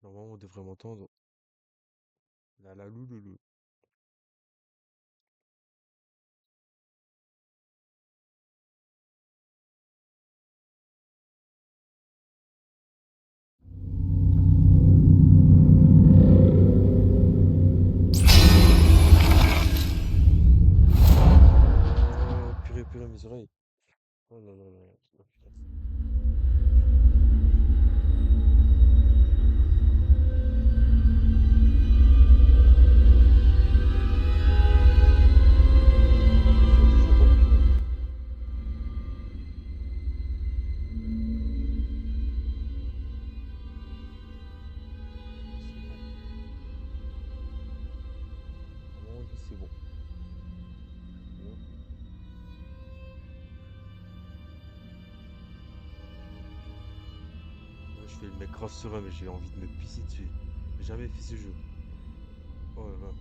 Normalement, on devrait m'entendre. La la lou lou lou. Oh, purée, purée, mes oreilles. Oh là là là là. Oh, putain. Le son du jeu. Oh punaise. C'est bon. Normalement, on dit c'est bon. Bon. Moi, je fais le mec grave serein, mais j'ai envie de me pisser dessus. J'ai jamais fait ce jeu. Oh là là.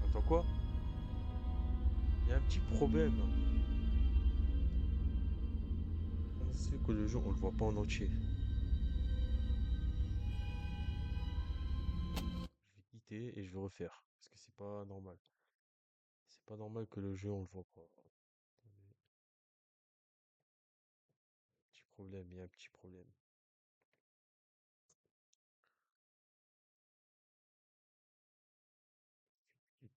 Attends quoi? Il y a un petit problème. Comment ça se fait que le jeu, on le voit pas en entier? Je vais quitter et je vais refaire. Parce que c'est pas normal. C'est pas normal que le jeu, on le voit pas. Attendez. Petit problème, il y a un petit problème. Ok.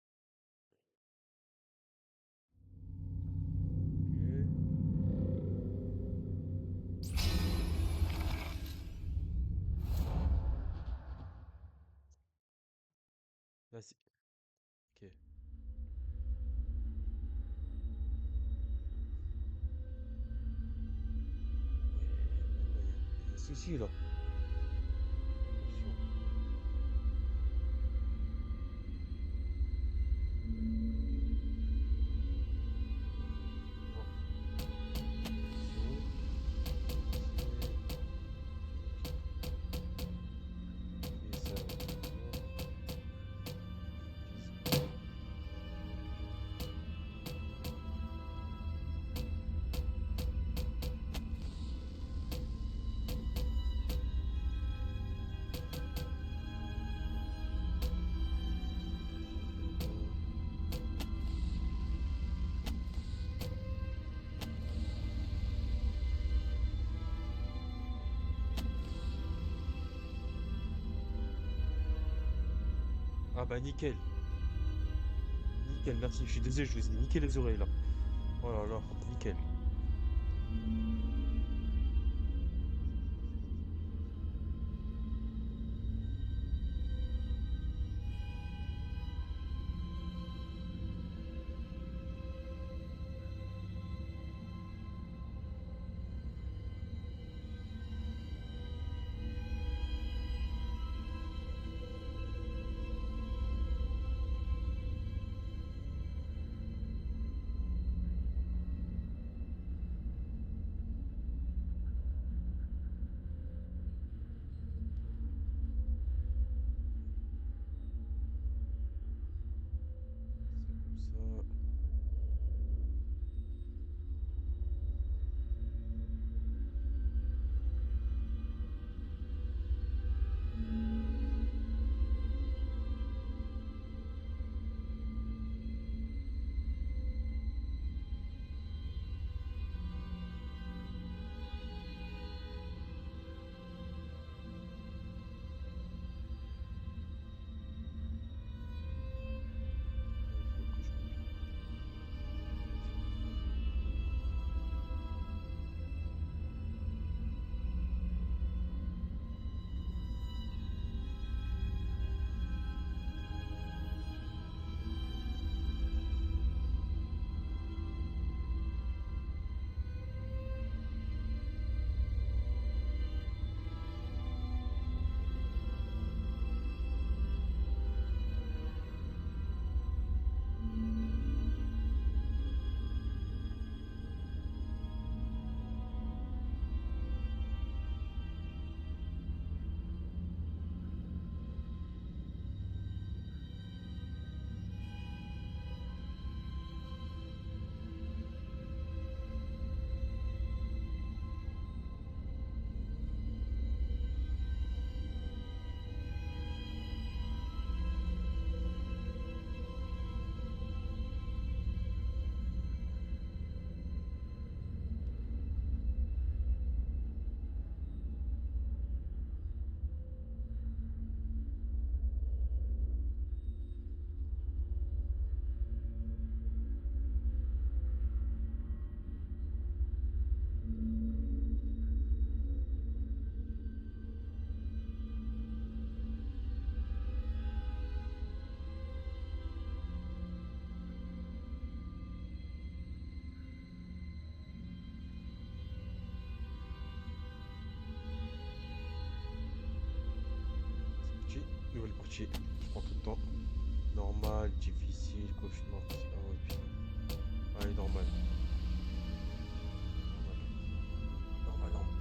Là, c'est. Ok. Ouais, là, il y a un souci là. Attention. Non, attention. C'est. Ok, ça va. Ok, c'est bon. Bon. Ah bah nickel. Nickel, merci. Je suis désolé, je vous ai niqué les oreilles là. Oh là là, nickel. Nouvelle partie. Je prends tout le temps. Normal, difficile, cauchemar. Ah ouais, putain. Allez, normal. Normal, normal.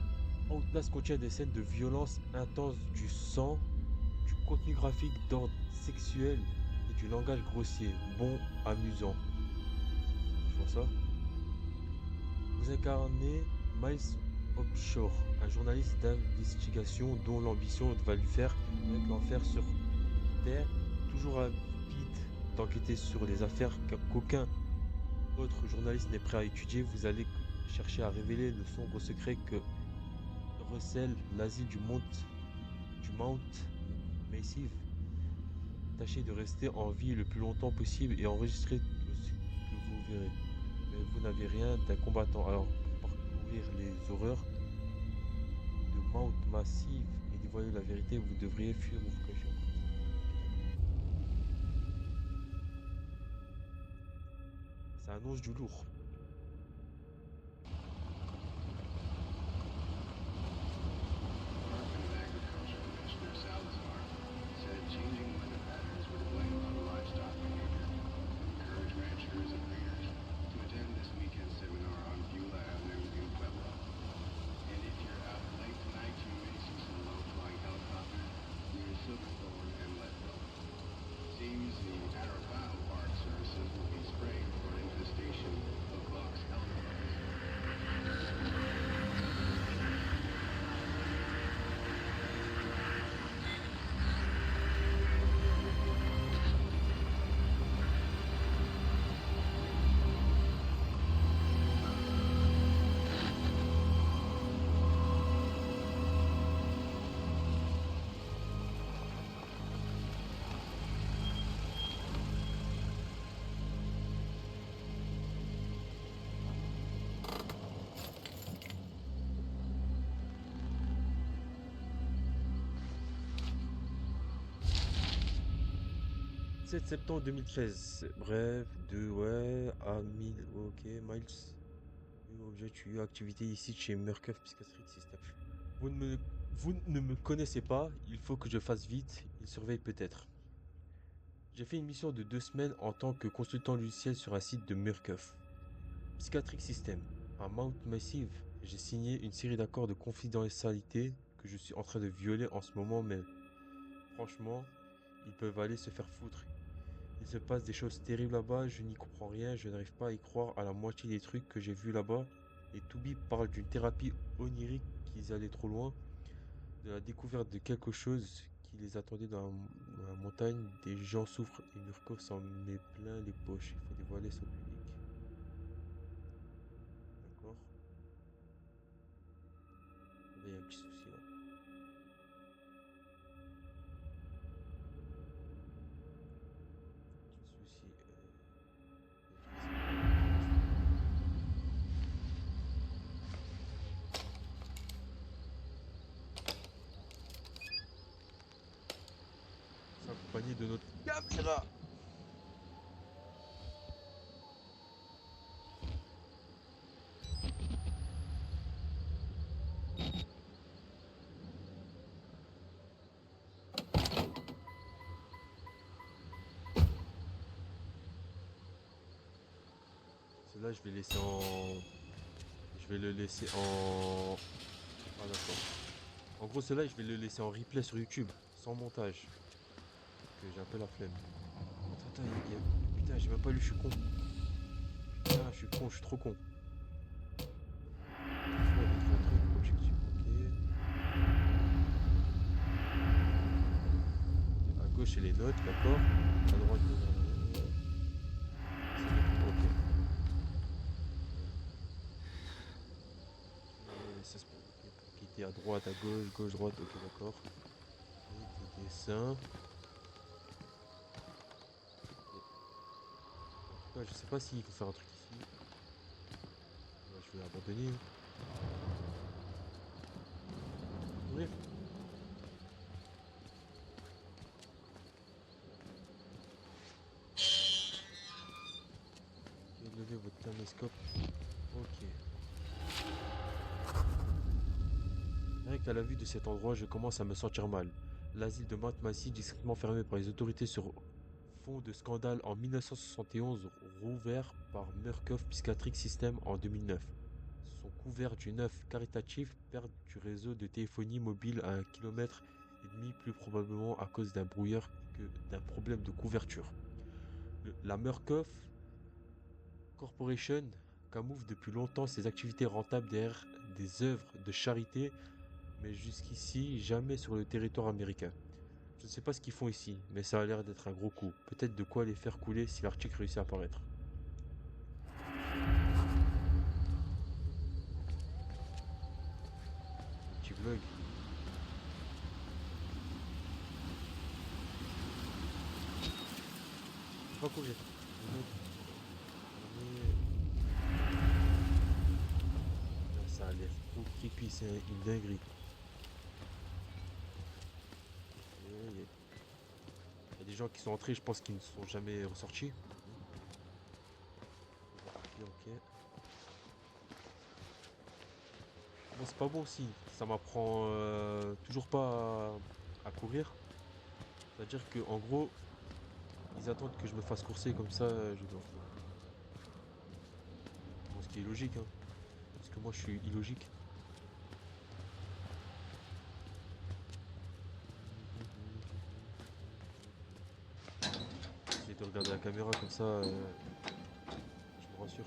Outlast contient des scènes de violence intense, du sang, du contenu graphique d'ordre sexuel et du langage grossier. Bon, amusant. Je vois ça. Vous incarnez Miles Offshore, un journaliste d'investigation dont l'ambition va lui faire connaître l'enfer sur Terre, toujours avide d'enquêter sur des affaires qu'aucun autre journaliste n'est prêt à étudier. Vous allez chercher à révéler le sombre secret que recèle l'asile du Mount Massive. Tâchez de rester en vie le plus longtemps possible et enregistrez tout ce que vous verrez. Mais vous n'avez rien d'un combattant. Alors, pour parcourir les horreurs de Mount Massive et dévoiler la vérité, vous devriez fuir ou vous cacher en prison. Ça annonce du lourd. Department of Agriculture Commissioner Salazar said changing weather patterns would weigh on livestock behavior. Encourage ranchers and breeders to attend this weekend seminar on Beulah Avenue in Pueblo. And if you're out late tonight, you may see some low-flying helicopters near Silverthorne and Leadville. Seems the Arrabal Park Services will be sprayed for an infestation of box elderflies. « 7 septembre 2013. Bref, de ouais à 1000. Ok, Miles. Objet tu activité ici chez Murkoff Psychiatric System. Vous ne me, vous ne me connaissez pas, il faut que je fasse vite, il surveille peut-être. J'ai fait une mission de 2 semaines en tant que consultant logiciel sur un site de Murkoff Psychiatric System. À Mount Massive, j'ai signé une série d'accords de confidentialité que je suis en train de violer en ce moment, mais franchement, ils peuvent aller se faire foutre. Il se passe des choses terribles là-bas, je n'y comprends rien, je n'arrive pas à y croire à la moitié des trucs que j'ai vus là-bas. Et Toubi parle d'une thérapie onirique qu'ils allaient trop loin, de la découverte de quelque chose qui les attendait dans la montagne. Des gens souffrent et Murkoff s'en met plein les poches. Il faut dévoiler ça au public. D'accord. Là, il y a un petit souci là. Petit souci. C'est accompagné de notre caméra. Celle-là, je vais laisser en. Je vais le laisser en. Ah, d'accord. En gros, celle-là, je vais le laisser en replay sur YouTube, sans montage. Que j'ai un peu la flemme. Attends, putain, j'ai même pas lu, je suis con. Putain, je suis con, je suis trop con. Faut écrire un truc, objectif, ok. À gauche, c'est les notes, d'accord. À droite, c'est les trucs, ok. Et ça se peut, ok, pour quitter à droite, à gauche, gauche, droite, ok, d'accord. Ok, des dessins. Ok. En tout cas, je sais pas s'il faut faire un truc ici. Moi, je vais abandonner, hein. Ouvrir. Ok, levez votre thermoscope. Ok. Rien qu'à la vue de cet endroit, je commence à me sentir mal. l'asile de Mount Massey, discrètement fermé par les autorités sur fond de scandale en 1971, rouvert par Murkoff Psychiatric System en 2009. Sont couverts d'une œuvre caritative, perte du réseau de téléphonie mobile à 1,5 km, plus probablement à cause d'un brouillard que d'un problème de couverture. La Murkoff Corporation camoufle depuis longtemps ses activités rentables derrière des œuvres de charité, mais jusqu'ici jamais sur le territoire américain. Je ne sais pas ce qu'ils font ici, mais ça a l'air d'être un gros coup. Peut-être de quoi les faire couler si l'article réussit à apparaître. Petit vlog. Faut pas courir. Ça a l'air trop creepy, c'est une dinguerie. Il y a des gens qui sont entrés, je pense qu'ils ne sont jamais ressortis. Ok, ok. Bon, c'est pas bon aussi. Ça m'apprend toujours pas à courir. C'est-à-dire que en gros, ils attendent que je me fasse courser comme ça, je dois. Bon, ce qui est logique, hein. Parce que moi, je suis illogique. J'essaie de regarder la caméra comme ça, je me rassure.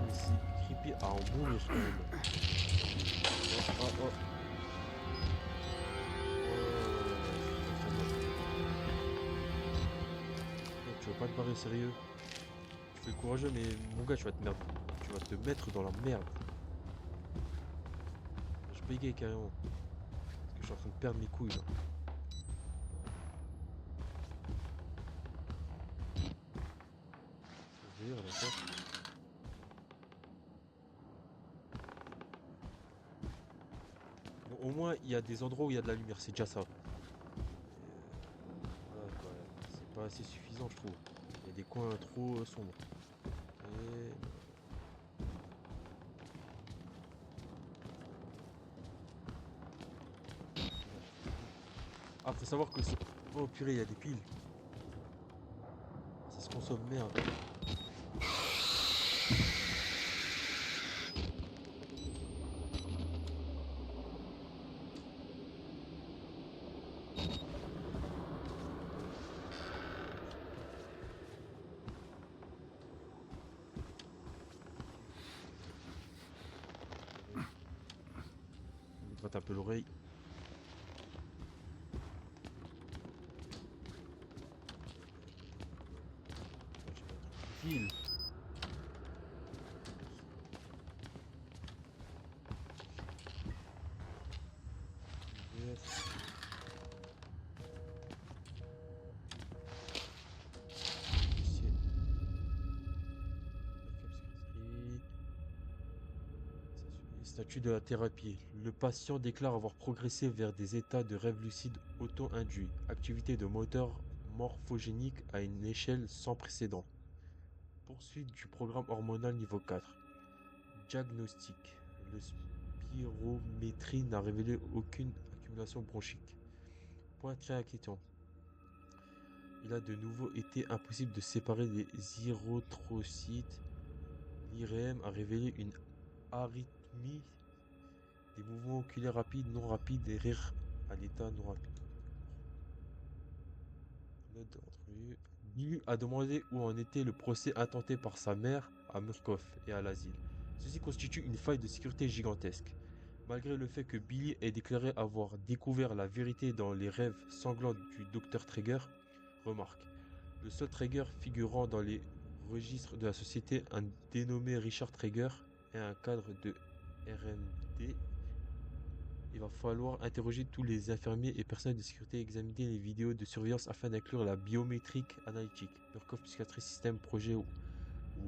Mais c'est creepy à en mourir quand même. Oh, oh, oh. Mec, tu vas pas te barrer sérieux. Tu fais le courageux, mais mon gars, tu vas te merde. Tu vas te mettre dans la merde. Je bégaye carrément. Parce que je suis en train de perdre mes couilles là. Je vais dire, d'accord. Bon, au moins, il y a des endroits où il y a de la lumière, c'est déjà ça. Voilà, quoi. C'est pas assez suffisant, je trouve. Il y a des coins trop sombres. Et... Ah, faut savoir que c'est... Oh purée, il y a des piles. Ça se consomme, merde. On me gratte un peu l'oreille. Pile. Yes. Ici. Statut de la thérapie. Le patient déclare avoir progressé vers des états de rêve lucide auto-induits. Activité de moteur morphogénique à une échelle sans précédent. Poursuite du programme hormonal niveau 4. Diagnostic. Le spirométrie n'a révélé aucune accumulation bronchique. Point très inquiétant. Il a de nouveau été impossible de séparer les érythrocytes. L'IRM a révélé une arythmie, des mouvements oculaires rapides, non rapides et rires à l'état non rapide. Note d'entrevue. Billy a demandé où en était le procès intenté par sa mère à Murkoff et à l'asile. Ceci constitue une faille de sécurité gigantesque. Malgré le fait que Billy ait déclaré avoir découvert la vérité dans les rêves sanglants du docteur Traeger, remarque, le seul Traeger figurant dans les registres de la société, un dénommé Richard Traeger, est un cadre de RMD Il va falloir interroger tous les infirmiers et personnels de sécurité et examiner les vidéos de surveillance afin d'inclure la biométrique analytique. Murkoff Psychiatrie System projet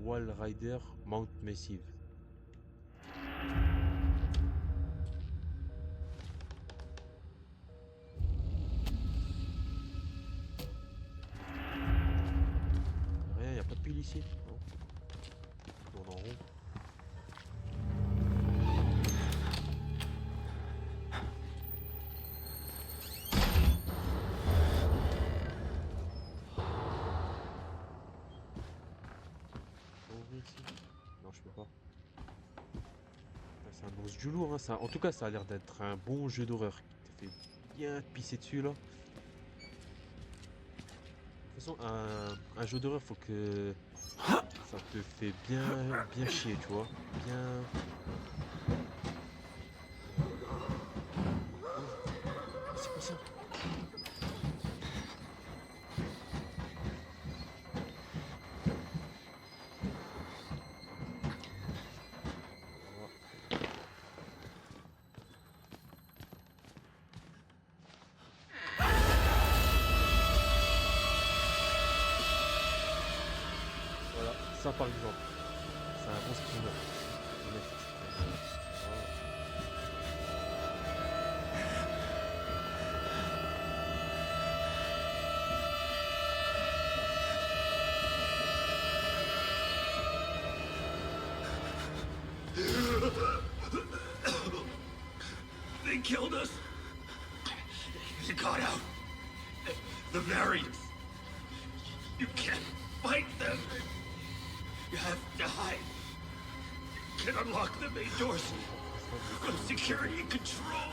Wallrider Mount Massive. Rien, y a pas de pile ici. Non. Je tourne en rond. Je peux ouvrir ici? Non, je peux pas. C'est un ours du lourd, hein, ça. En tout cas, ça a l'air d'être un bon jeu d'horreur qui te fait bien te pisser dessus là. De toute façon, un jeu d'horreur, faut que ça te fait bien chier, tu vois. Bien. Oh, c'est quoi ça? Voilà. Voilà, ça par exemple, c'est un bon screamer. Voilà. They killed us. They got out. The variants. You can't fight them. You have to hide. You can unlock the main doors from security and control.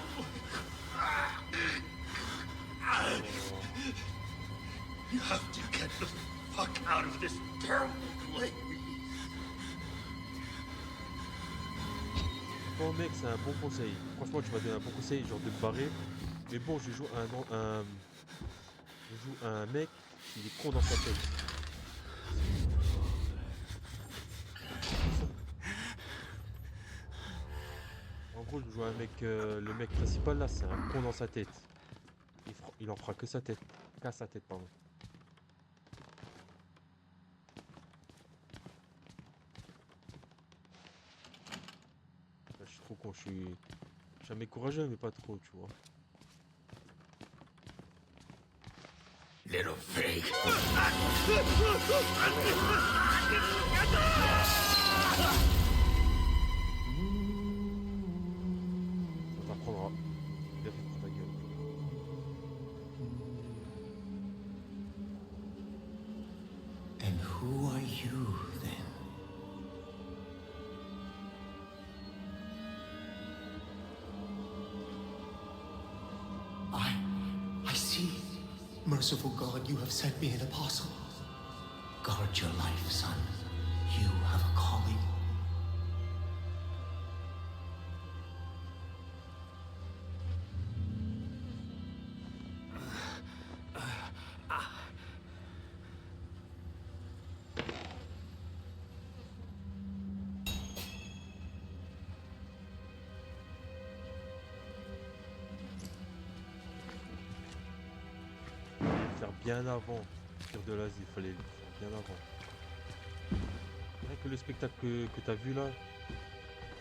You have to get the fuck out of this terrible place. Bon mec, c'est un bon conseil. Franchement, tu m'as donné un bon conseil, genre de te barrer. Mais bon, je joue un mec, il est con dans sa tête. En gros, je joue un mec, le mec principal là, c'est un con dans sa tête. Il en fera que sa tête, qu'à sa tête, pardon. Là, je suis trop con, je suis jamais courageux, mais pas trop, tu vois. Little pig. Ça t'apprendra. Bien fait pour ta gueule. And who are you then? I see. Merciful God, you have sent me an apostle. Guard your life, son. You have a calling. Faire bien avant. Pire de l'Asie, il fallait le faire bien avant. Rien que le spectacle que t'as vu là,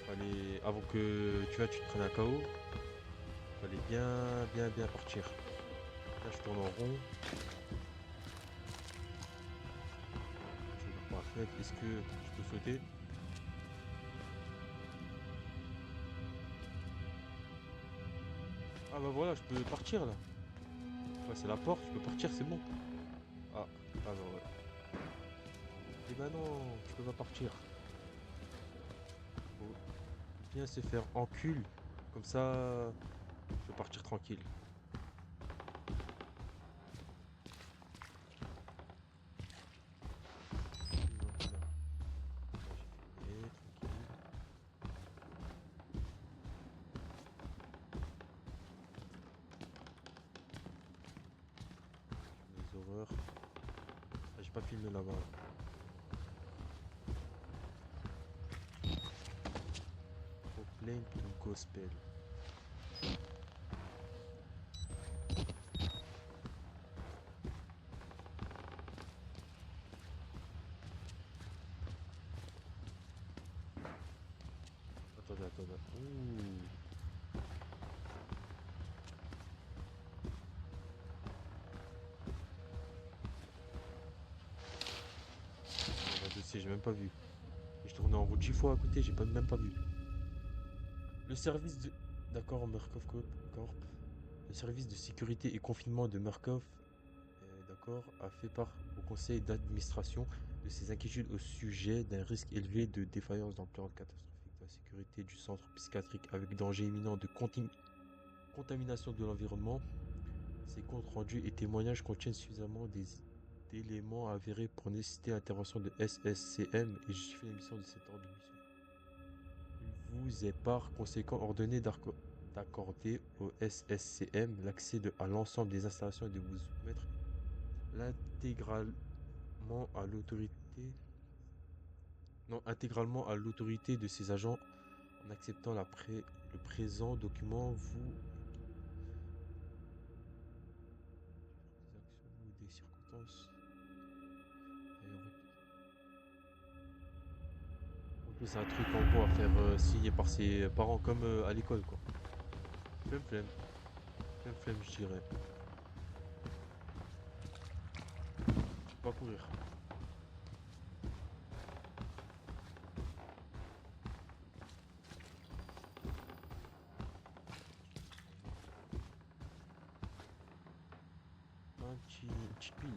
fallait, avant que tu te prennes un KO, fallait bien partir. Là je tourne en rond. Je regarde par la fenêtre, est-ce que je peux sauter? Ah bah voilà, je peux partir là. Ouais, c'est la porte, je peux partir, c'est bon. Ah bah ouais. Et bah non, tu peux pas partir. Faut bien se faire encul. Comme ça, je peux partir tranquille. Voilà. J'ai fait tranquille. Les horreurs. Ah, j'ai pas filmé là-bas. Proclaim to gospel. quoi là? Ouh. Il y a un dossier, j'ai même pas vu. Et je tournais en route 10 fois à côté, j'ai pas, même pas vu. Le service de... D'accord, Murkoff Corp. Le service de sécurité et confinement de Murkoff, d'accord, a fait part au conseil d'administration de ses inquiétudes au sujet d'un risque élevé de défaillance d'ampleur catastrophique de la sécurité du centre psychiatrique avec danger imminent de contamination de l'environnement. Ces comptes rendus et témoignages contiennent suffisamment d'éléments avérés pour nécessiter l'intervention de SSCM et justifier l'émission de cet ordre de mission. Il vous est par conséquent ordonné d'accorder au SSCM l'accès à l'ensemble des installations et de vous soumettre l'intégralement à l'autorité non intégralement à l'autorité de ses agents en acceptant le présent document vous des actions ou des circonstances. Ok, c'est un truc en gros à faire signer par ses parents comme à l'école quoi. Flemme flemme. Flemme flemme je dirais. Je peux pas courir. Un petit pile.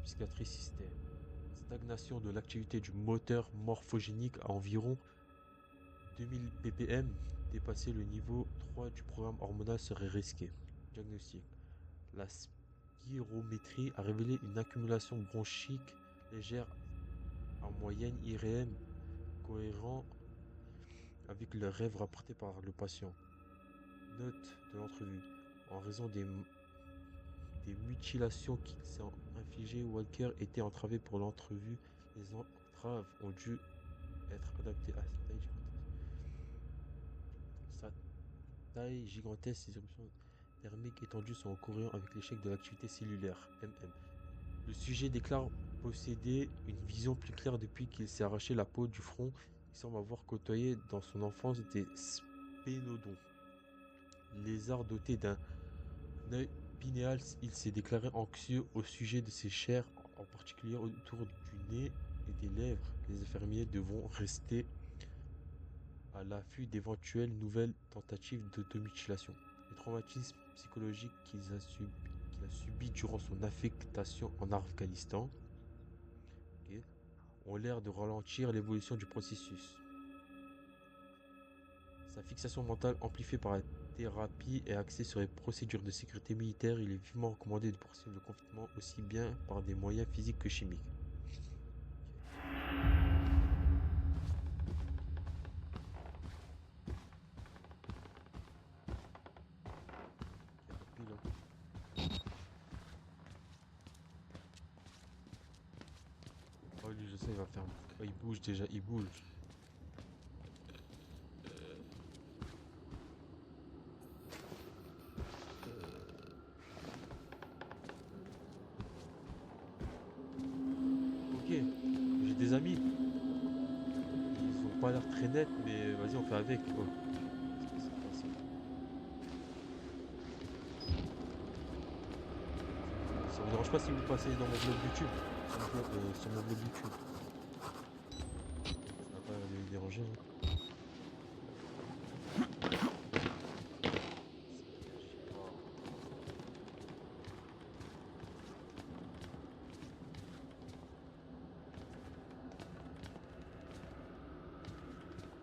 Psychiatrie système. Stagnation de l'activité du moteur morphogénique à environ 2000 ppm. Dépasser le niveau 3 du programme hormonal serait risqué. Diagnostic. La spirométrie a révélé une accumulation bronchique légère en moyenne IRM cohérent avec le rêve rapporté par le patient. Note de l'entrevue. En raison des mutilations qu'il s'est infligées, Walker était entravé pour l'entrevue. Les entraves ont dû être adaptées à sa taille gigantesque. Ses éruptions thermiques étendues sont en cohérence avec l'échec de l'activité cellulaire, MM. Le sujet déclare posséder une vision plus claire depuis qu'il s'est arraché la peau du front. Il semble avoir côtoyé dans son enfance des spénodons. Lézard doté d'un œil pinéal, il s'est déclaré anxieux au sujet de ses chairs, en particulier autour du nez et des lèvres. Les infirmiers devront rester à l'affût d'éventuelles nouvelles tentatives d'automutilation. Les traumatismes psychologiques qu'il a subis durant son affectation en Afghanistan, ok, ont l'air de ralentir l'évolution du processus. Sa fixation mentale amplifiée par la thérapie est axée sur les procédures de sécurité militaire. Il est vivement recommandé de poursuivre le confinement aussi bien par des moyens physiques que chimiques. Ok, pile, hein. Oh lui je sais il va faire. Oh, il bouge déjà, il bouge. Ok, j'ai des amis. Ils ont pas l'air très nets, mais vas-y, on fait avec, quoi. Ça vous dérange pas si vous passez dans mon blog YouTube? Sur mon blog YouTube. Ça va pas les déranger, hein. Ça réagit pas.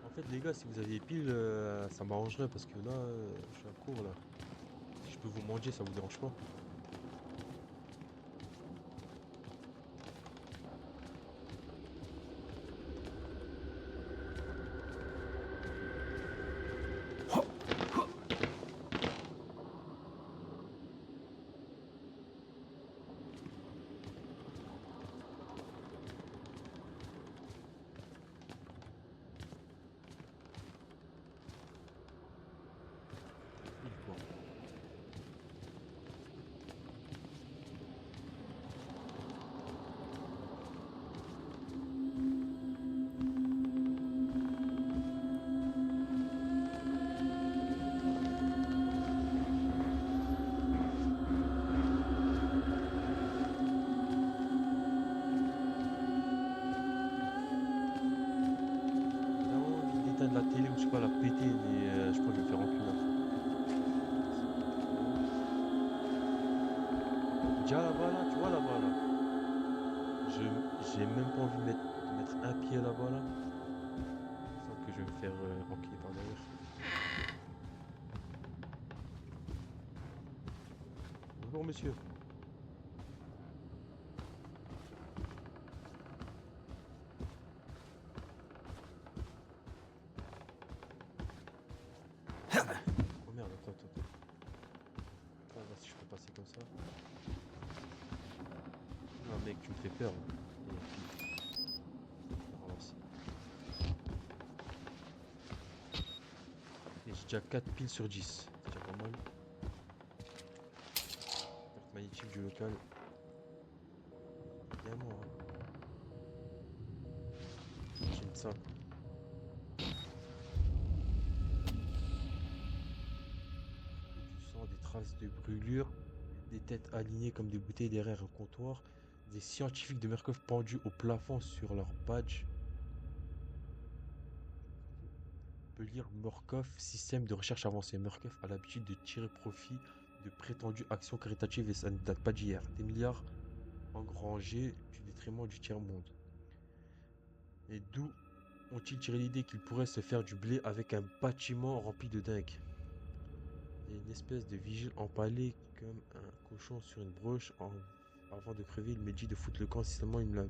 En fait, les gars, si vous aviez pile, ça m'arrangerait parce que là, je suis à court là. Si je peux vous manger, ça vous dérange pas? déjà là-bas, là, tu vois là-bas, là. J'ai même pas envie de mettre un pied là-bas, là. Sans que je vais me faire enquiller par derrière. Bonjour, monsieur. Oh merde, attends. On va voir si je peux passer comme ça. Non, mec, tu me fais peur. Là. Ramasser. Et j'ai déjà 4 piles sur 10. C'est déjà pas mal. Perte magnétique du local. Bien moi. Hein. J'aime ça. Quoi. Du sang, des traces de brûlure, des têtes alignées comme des bouteilles derrière un comptoir, des scientifiques de Murkoff pendus au plafond sur leur badge. On peut lire Murkoff, système de recherche avancé. Murkoff a l'habitude de tirer profit de prétendues actions caritatives et ça ne date pas d'hier. Des milliards engrangés du détriment du tiers-monde. Et d'où ont-ils tiré l'idée qu'ils pourraient se faire du blé avec un bâtiment rempli de dingue? Il y a une espèce de vigile empalé comme un cochon sur une broche. Avant de crever, il m'a dit de foutre le camp si seulement il me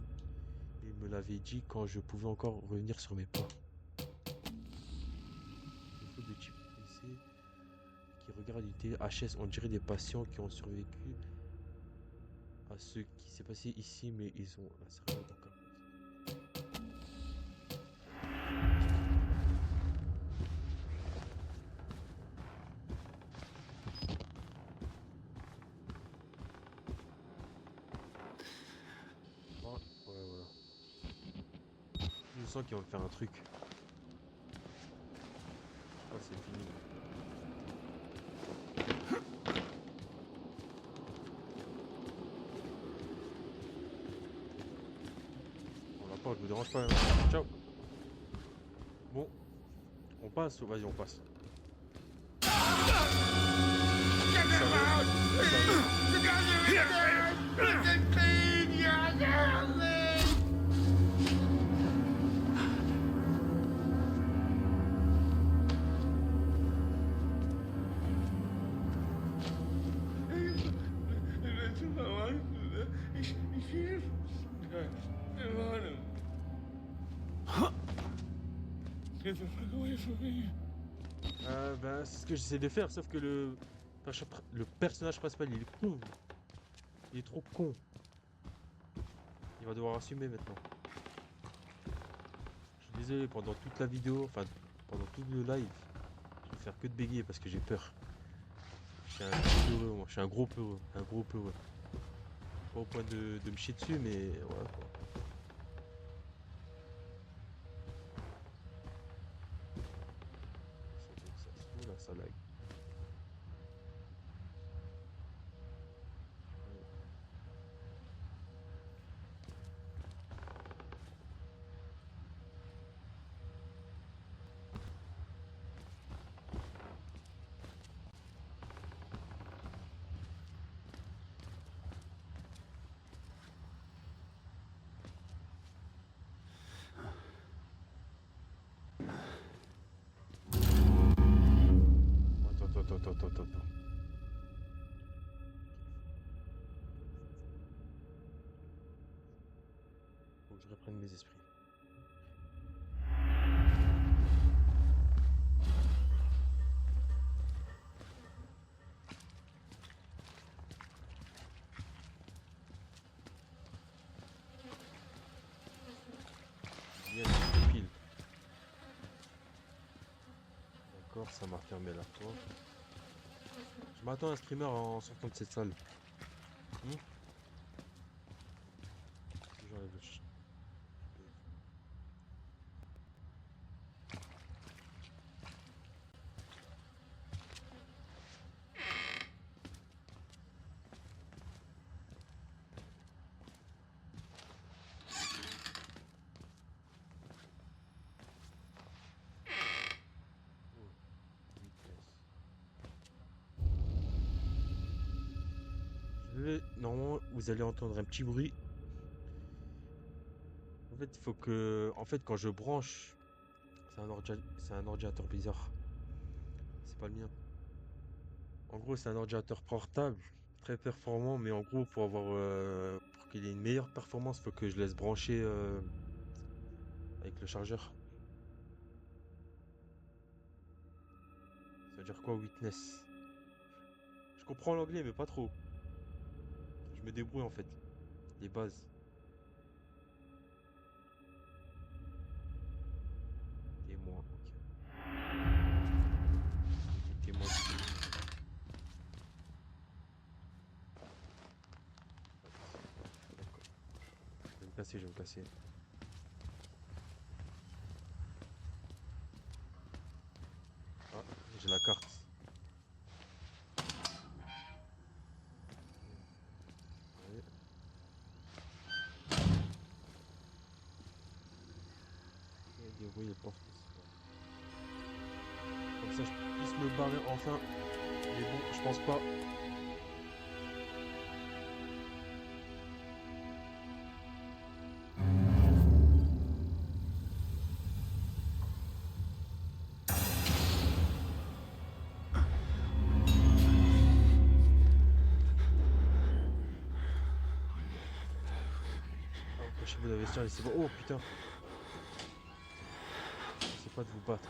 l'avait dit quand je pouvais encore revenir sur mes pas. Une foule de types pressés qui regardent du THS, on dirait des patients qui ont survécu à ce qui s'est passé ici, mais ils ont un cerveau encore. Oh, ouais, voilà. Je sens qu'ils vont me faire un truc. Je crois que c'est fini. On va pas, je vous dérange pas. Hein. Ciao. Bon, on passe. Vas-y, on passe. Ben, c'est ce que j'essaie de faire, sauf que le personnage principal, il est con. Il est trop con. Il va devoir assumer maintenant. Je suis désolé, pendant toute la vidéo, enfin, pendant tout le live, je vais faire que de bégayer parce que j'ai peur. Je suis un gros peureux, moi. Je suis un gros peureux. Un gros peureux. Pas au point de me chier dessus, mais voilà quoi. Ça se fout là, ça lag. Attends. Faut que je reprenne mes esprits. Bien, une pile. D'accord, ça m'a fermé la porte. Je m'attends à un streamer en sortant de cette salle. J'enlève le Normalement, vous allez entendre un petit bruit. En fait, il faut que. En fait, quand je branche, c'est un ordinateur bizarre. C'est pas le mien. En gros, c'est un ordinateur portable, très performant, mais en gros, pour qu'il ait une meilleure performance, il faut que je laisse brancher avec le chargeur. Ça veut dire quoi, witness? Je comprends l'anglais, mais pas trop. Je me débrouille en fait. Les bases. Témoin, ok. Témoin du crime. D'accord. Je vais me casser, je vais me casser. Ah, j'ai la carte. Ouais. Et dérouiller les portes principales. Comme ça, je puisse me barrer enfin. Mais bon, je pense pas. Approchez-vous de la vestiaire, laissez voir. Oh putain, c'est pas de vous battre.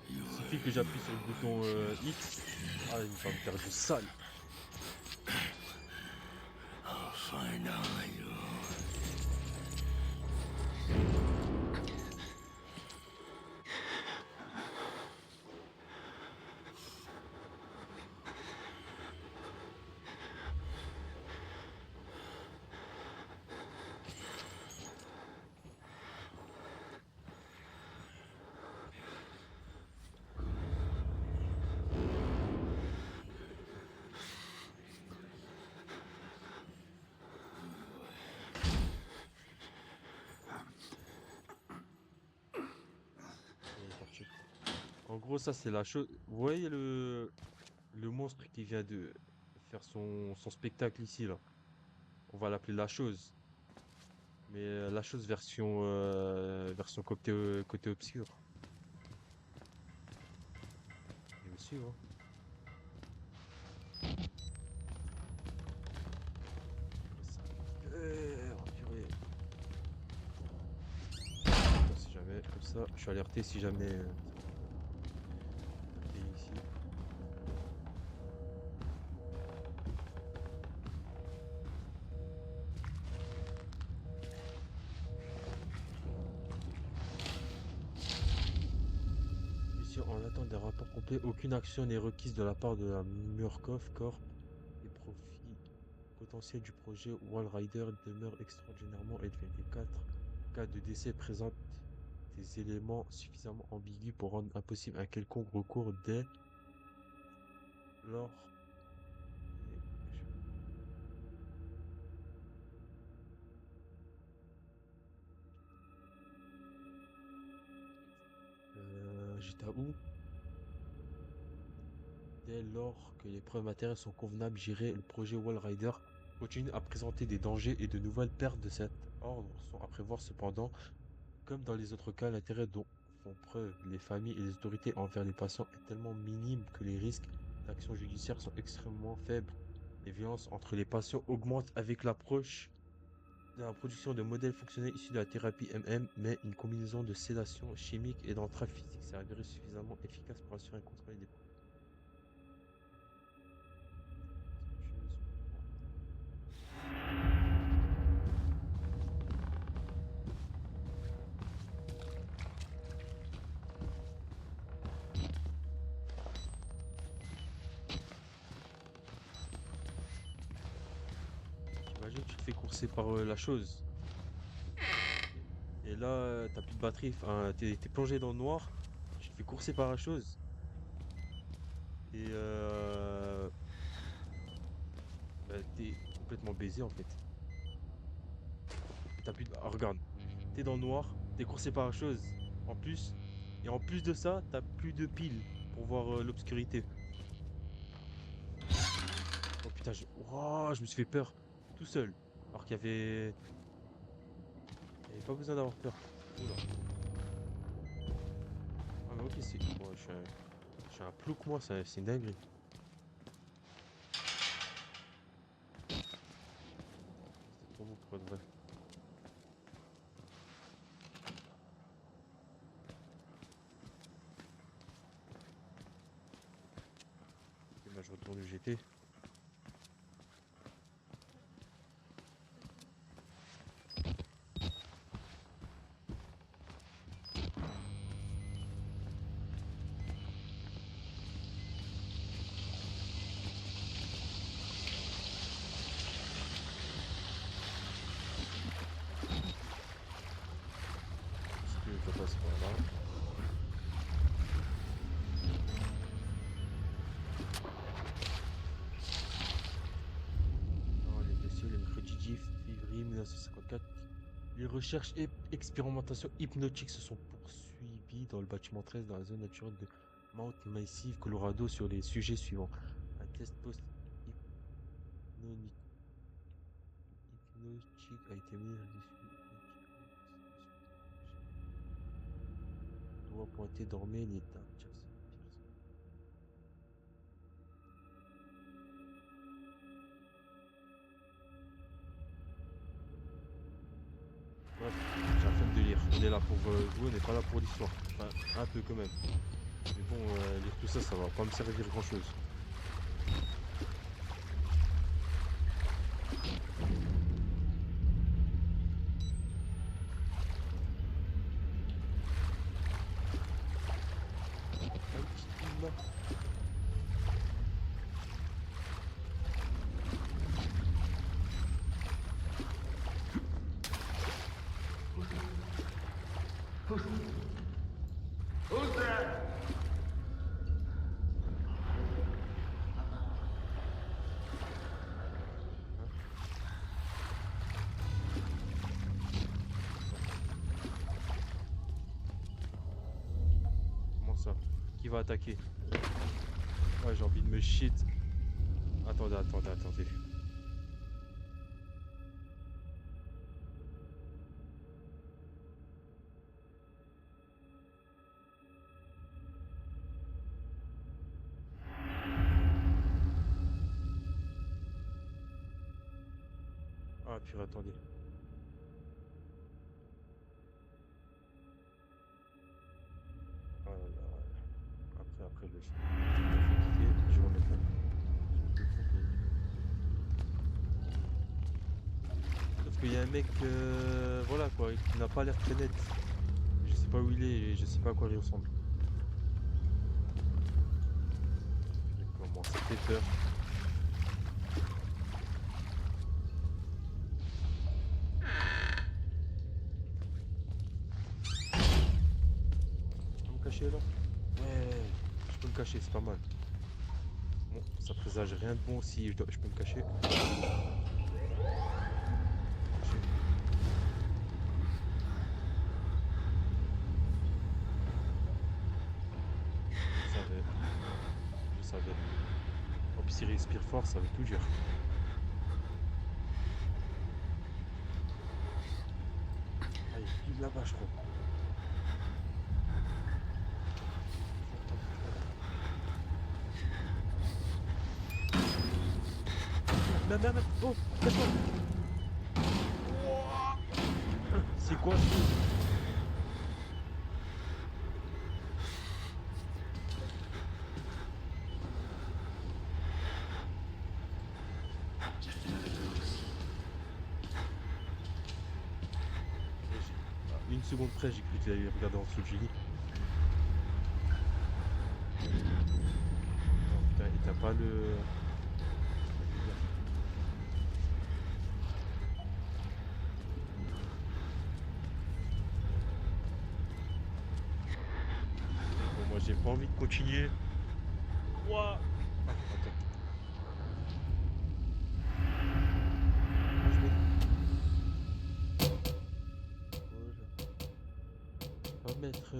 Il suffit que j'appuie sur le bouton X. Ah, il va me faire du sale. I'll find out you. Il est parti. En gros, ça, c'est la chose. Vous voyez le monstre qui vient de faire son spectacle ici, là. On va l'appeler la chose. Mais la chose version côté obscur. Je me suis, hein. Ça va faire, purée. Attends, si jamais, comme ça, je suis alerté si jamais il est ici. Mission en attente d'un rapport complet. Aucune action n'est requise de la part de la Murkoff Corp. Les profits potentiels du projet Wall Rider demeurent extraordinairement élevés. Les 4 cas de décès présentent des éléments suffisamment ambigus pour rendre impossible un quelconque recours dès lors. Et j'étais à où? Dès lors que les preuves matérielles sont convenables, j'irai le projet Wall Rider continue à présenter des dangers et de nouvelles pertes de cet ordre sont à prévoir cependant. Comme dans les autres cas, l'intérêt dont font preuve les familles et les autorités envers les patients est tellement minime que les risques d'action judiciaire sont extrêmement faibles. Les violences entre les patients augmentent avec l'approche de la production de modèles fonctionnels issus de la thérapie MM, mais une combinaison de sédation chimique et d'entrave physique s'est avérée suffisamment efficace pour assurer un contrôle des coûts. J'imagine que tu te fais courser par la chose. Ok. Et là, t'as plus de batterie, enfin, t'es plongé dans le noir, tu te fais courser par la chose. Et bah, t'es complètement baisé en fait. t'as plus de... Ah, regarde, t'es dans le noir, t'es coincé par la chose. En plus, et en plus de ça, t'as plus de piles pour voir l'obscurité. Oh putain, Ouah, je me suis fait peur tout seul. Alors qu'il y avait... Il y avait pas besoin d'avoir peur. Oula. Ah mais ok, c'est... Ouais, je suis un plouc moi, c'est une dinguerie. C'était trop beau pour être vrai. Ok, bah je retourne où j'étais. Est-ce que je passe par là? Non, les dossiers, le mercredi 10 février 1954. Les recherches et expérimentations hypnotiques se sont poursuivies dans le bâtiment 13 dans la zone naturelle de Mount Massive, Colorado, sur les sujets suivants. Un test post-hypnotique a été mené à l'issue. Doigt pointé, dormait, l'état. Bref, j'ai la flemme de lire. On est là pour jouer, on n'est pas là pour l'histoire. Enfin, un peu quand même. Mais bon, lire tout ça, ça va pas me servir grand chose. Un petit film là. Who's there? Hein? Comment ça? Qui va attaquer? Ouais, j'ai envie de me shit. Attendez, attendez, attendez. Ah, puis attendez. Oh là là. Après, je vais quitter. Je remets là. Sauf qu'il y a un mec, voilà quoi, qui n'a pas l'air très net. Je sais pas où il est et je sais pas à quoi il ressemble. Comment ça fait peur. Je peux me cacher là? Ouais, je peux me cacher, c'est pas mal. Bon, ça présage rien de bon si je peux me cacher. Je savais. Je savais. En plus, s'il respire fort, ça veut tout dire. Ah, il est plus là-bas, je crois. Merde. Oh, cache-toi. C'est quoi ce truc? À une seconde près, j'ai cru qu'il allait regarder en dessous du lit. Oh, putain, et t'as pas le... Bon, moi, j'ai pas envie de continuer. Ouah. Ah, attends. Ah, mettre...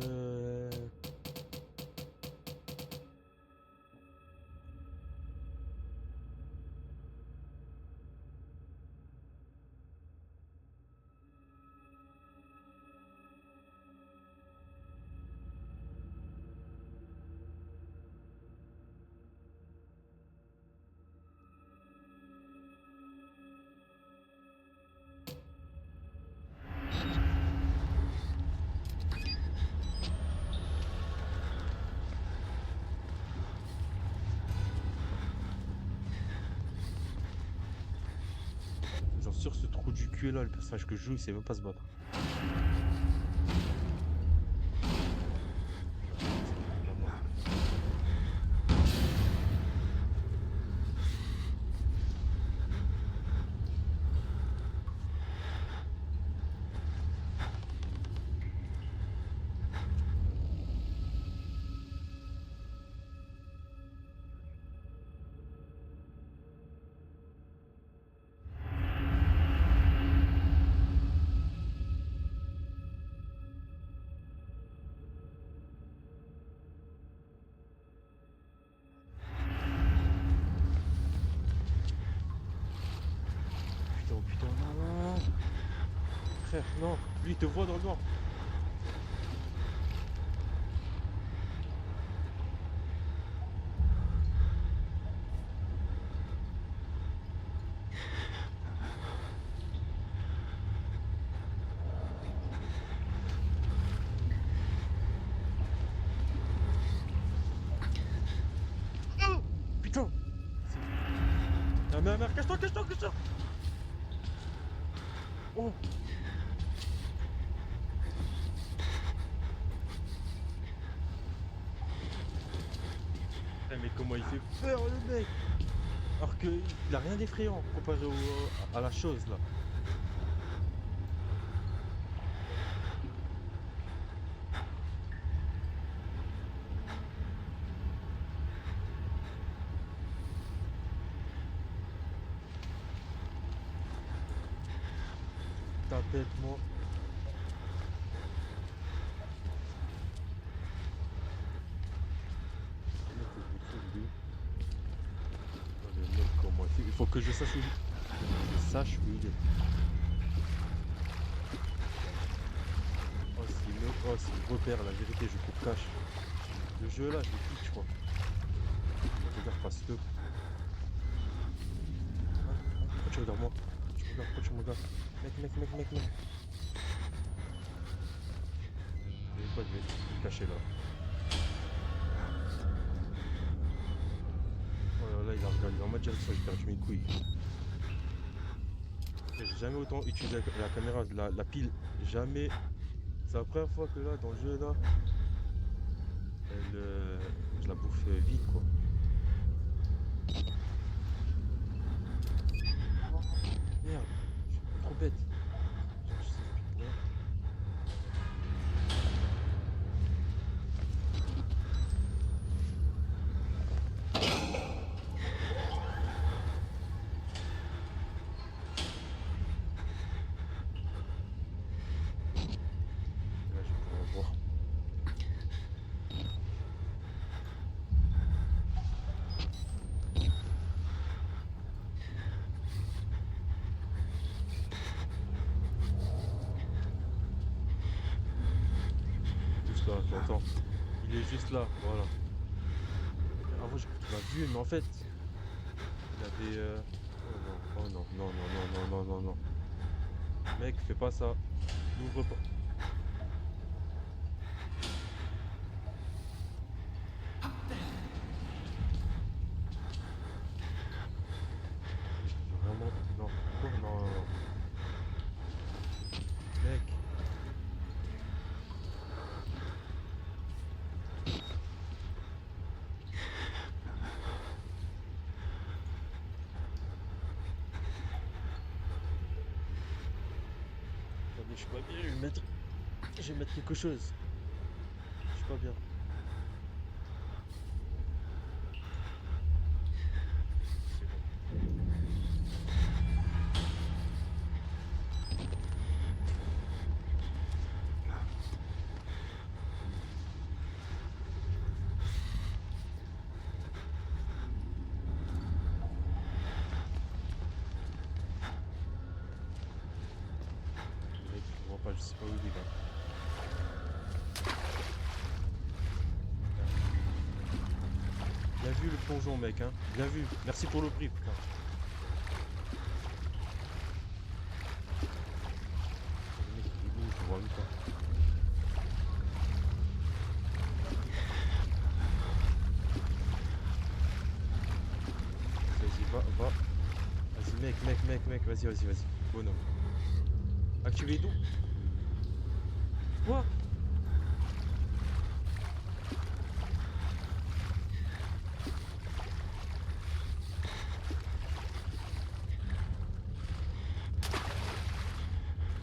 Genre sur ce trou du cul là, le personnage que je joue, il sait même pas se battre. Putain, oh putain, non, non, non. Frère, non, lui il te voit dans le noir. Oh, putain. Ah mais cache-toi, cache-toi, cache-toi. Oh. Mais comment il fait peur le mec. Alors qu'il a rien d'effrayant comparé à la chose là. Ta tête, moi. Le mec, comment il fait. Il faut que je sache où il est. Oh, s'il repère la vérité, je coupe cache. Le jeu là, je le quitte, je crois. Regarde pas, s'il te plaît. Pourquoi tu regardes moi? Pourquoi tu me regardes? Mec. Il est pas de me cacher là. Oh là, il a regardé en mode direction, j'ai perdu mes couilles. J'ai jamais autant utilisé la caméra, la pile, jamais. C'est la première fois que là, dans le jeu là, je la bouffe vite quoi. Merde, je suis trop bête. Je sais plus. Ouais. Là, je vais pouvoir voir. Juste là, attends. Il est juste là, voilà. Avant, j'ai cru qu'il m'a vu, mais en fait, il avait. Oh non. Mec, fais pas ça. N'ouvre pas. Vraiment, non. Oh, non. Mec. Attendez, je suis pas bien, je vais mettre quelque chose. Je suis pas bien. C'est bon. je sais pas où il est là. Bien vu le plongeon, mec, hein. Bien vu. Merci pour le prix, putain. Le mec, il est où? Je le vois même pas. Vas-y, va. Vas-y, mec, vas-y. Bonhomme. Activer d'où? Quoi?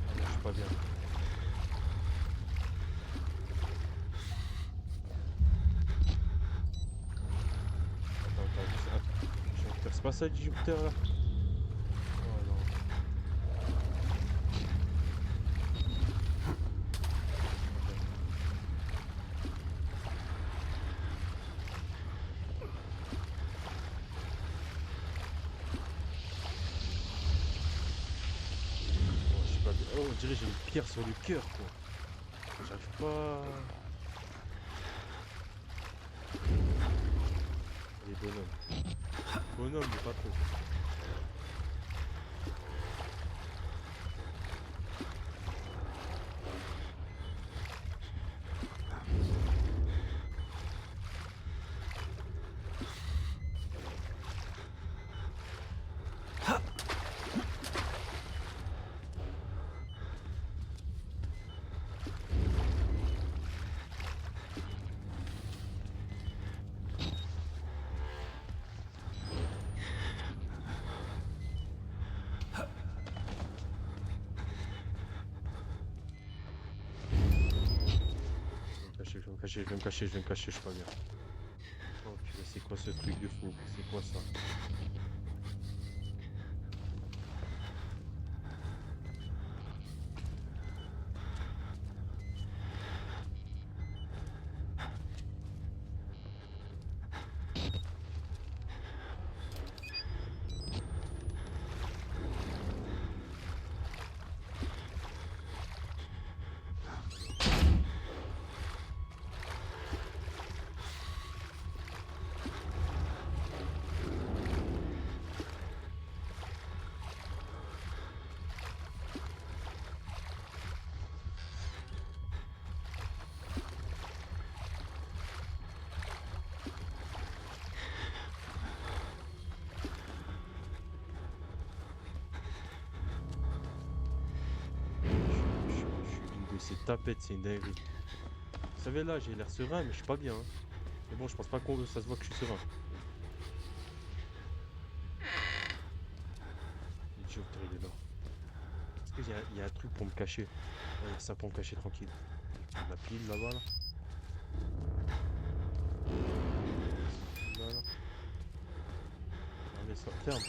Ah non, je suis pas bien. Attends, juste... Attends. C'est pas ça, le disjoncteur, là? Oh non. Oh, je sais pas... Oh, on dirait que j'ai une pierre sur le cœur, quoi. J'arrive pas... Allez, bonhomme. Bonhomme, mais pas trop. Je vais me cacher, je suis pas bien. Oh putain, c'est quoi ce truc de fou? C'est quoi ça? Je suis l'une de ces tapettes, c'est une dinguerie. Vous savez là, j'ai l'air serein, mais je suis pas bien, hein. Mais bon, je pense pas que ça se voit que je suis serein. Le disjoncteur, il est là. Est-ce qu'il y a un truc pour me cacher? Ouais, il y a ça pour me cacher tranquille. La pile là-bas, là. Là, là. Non, mais ça... Ferme.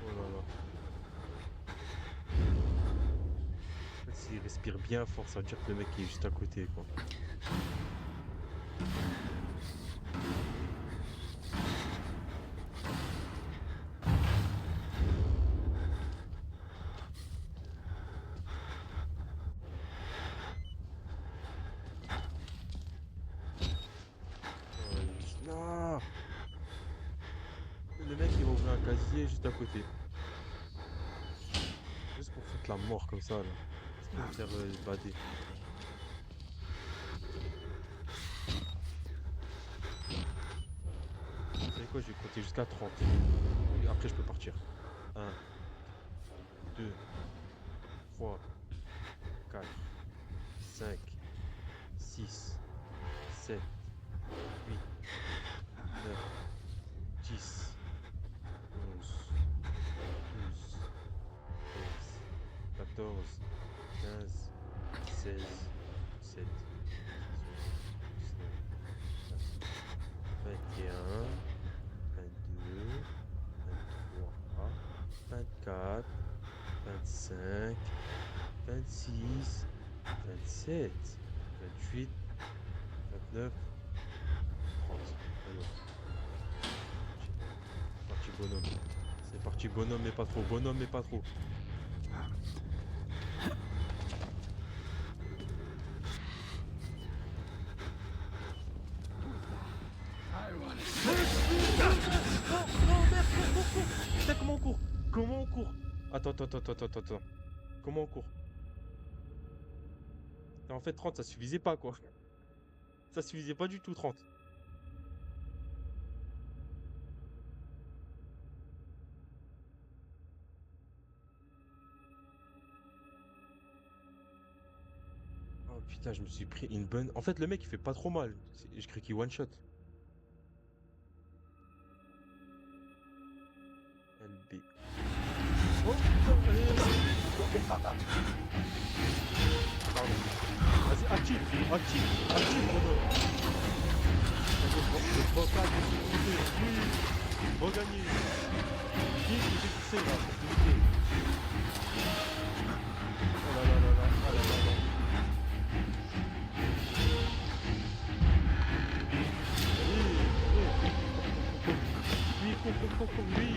Oh là là. En fait, s'il respire bien fort, ça veut dire que le mec il est juste à côté, quoi. Non! Le mec il va ouvrir un casier juste à côté. Juste pour foutre la mort comme ça, là. Juste pour me faire bader. Vous savez quoi, je vais compter jusqu'à 30. Et après je peux partir. 1, 2, 3, 4, 5, 6, 7, 8, 9, 10, 11, 12, 13, 14, 15, 16, 17, 18, 21, 22, 23, 24, 25, 26, 27, 28, 29, 30. Alors, c'est parti bonhomme. C'est parti bonhomme mais pas trop. Bonhomme mais pas trop. Non, merde, cours. Putain, comment on court? Comment on court? Attends. Comment on court? En fait, 30, ça suffisait pas, quoi. Ça suffisait pas du tout, 30. Oh putain, je me suis pris une bonne. En fait, le mec, il fait pas trop mal. Je crie qu'il one shot. LB. Oh putain, Pardon. Vas-y, active, bonhomme. Le vocal de sécurité. Oui, regagner. Qui est ce que j'ai poussé là, sécurité? Oh là là là là, oh là là là. Oui, oui.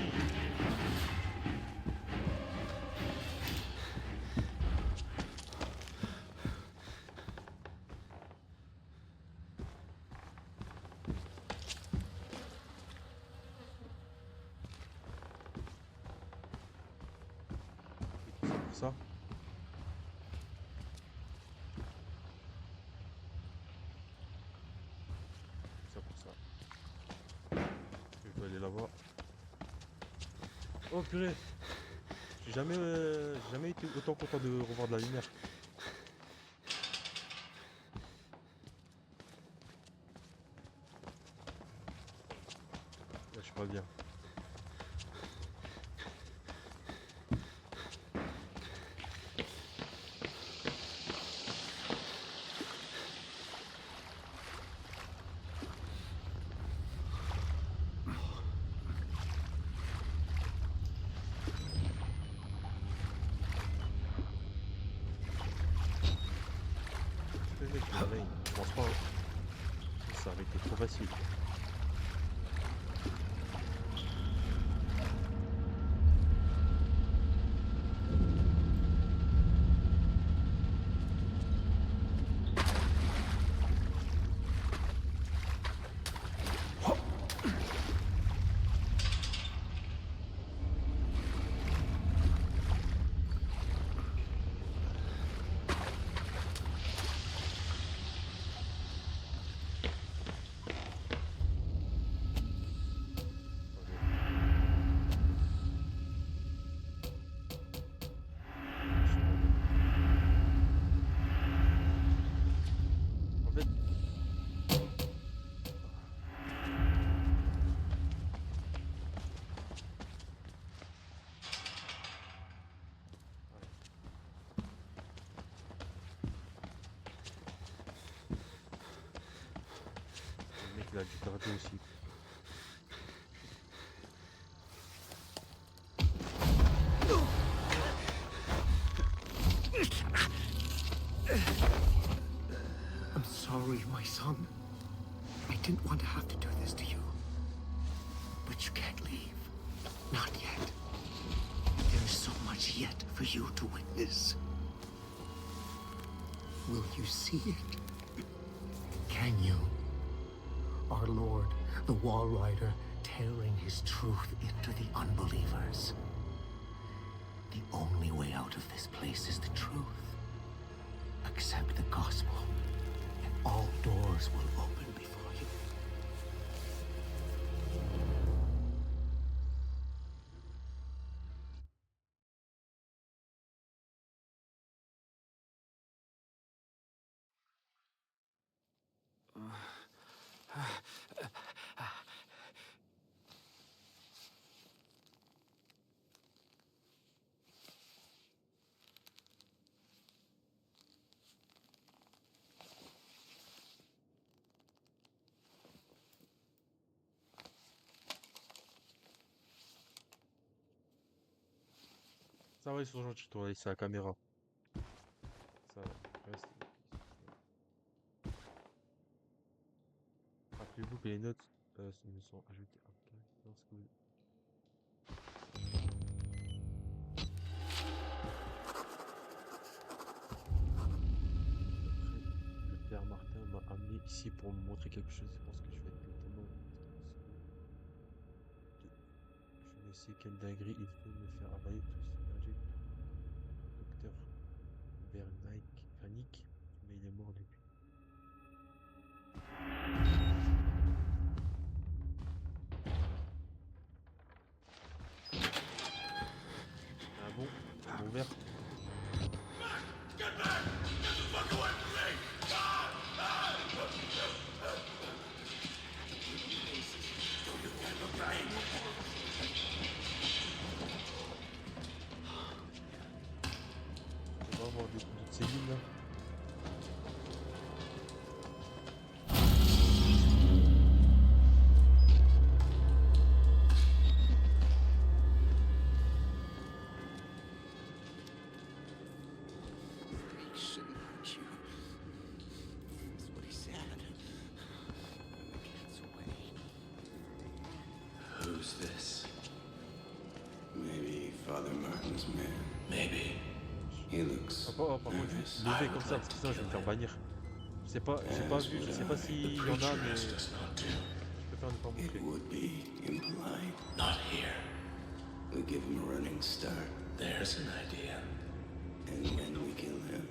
C'est pour ça. C'est pour ça. Je vais aller là-bas. Oh purée. J'ai jamais été autant content de revoir de la lumière. Là, je suis pas bien. Le mec, il règne. Je pense pas. Ça aurait été trop facile. En fait, le mec, il a du cardio aussi. I'm sorry, my son. I didn't want to have to do this to you. But you can't leave. Not yet. There is so much yet for you to witness. Will you see it? Can you? Our Lord, the Wall Rider, tearing his truth into the unbelievers. The only way out of this place is the truth. Accept the gospel, and all doors will open before you. Ça va, ils sont gentils, toi, c'est la caméra. Ça va, reste. Rappelez-vous que les notes me sont ajoutées après lorsque vous... Après, le père Martin m'a amené ici pour me montrer quelque chose. Je pense que je vais être le témoin. Je ne sais quelle dinguerie il veut me faire avaler tout ce magic. Docteur Vernick, mais il est mort depuis. Ah bon? Mon verre? Get back! Get the fuck away from me! On va avoir d'autres cellules là. He shouldn't hurt you. That's what he said. When the cat's away. Who's this? Maybe Father Martin's man. Maybe. He looks Par contre, je nervous. vais lever comme ça parce que sinon je vais me faire bannir. Je sais pas, j'ai pas vu, je sais pas s'il y en a, mais je préfère ne pas It montrer. would be impolite. Not here. We give him a running start, There's an idea. and when we kill him,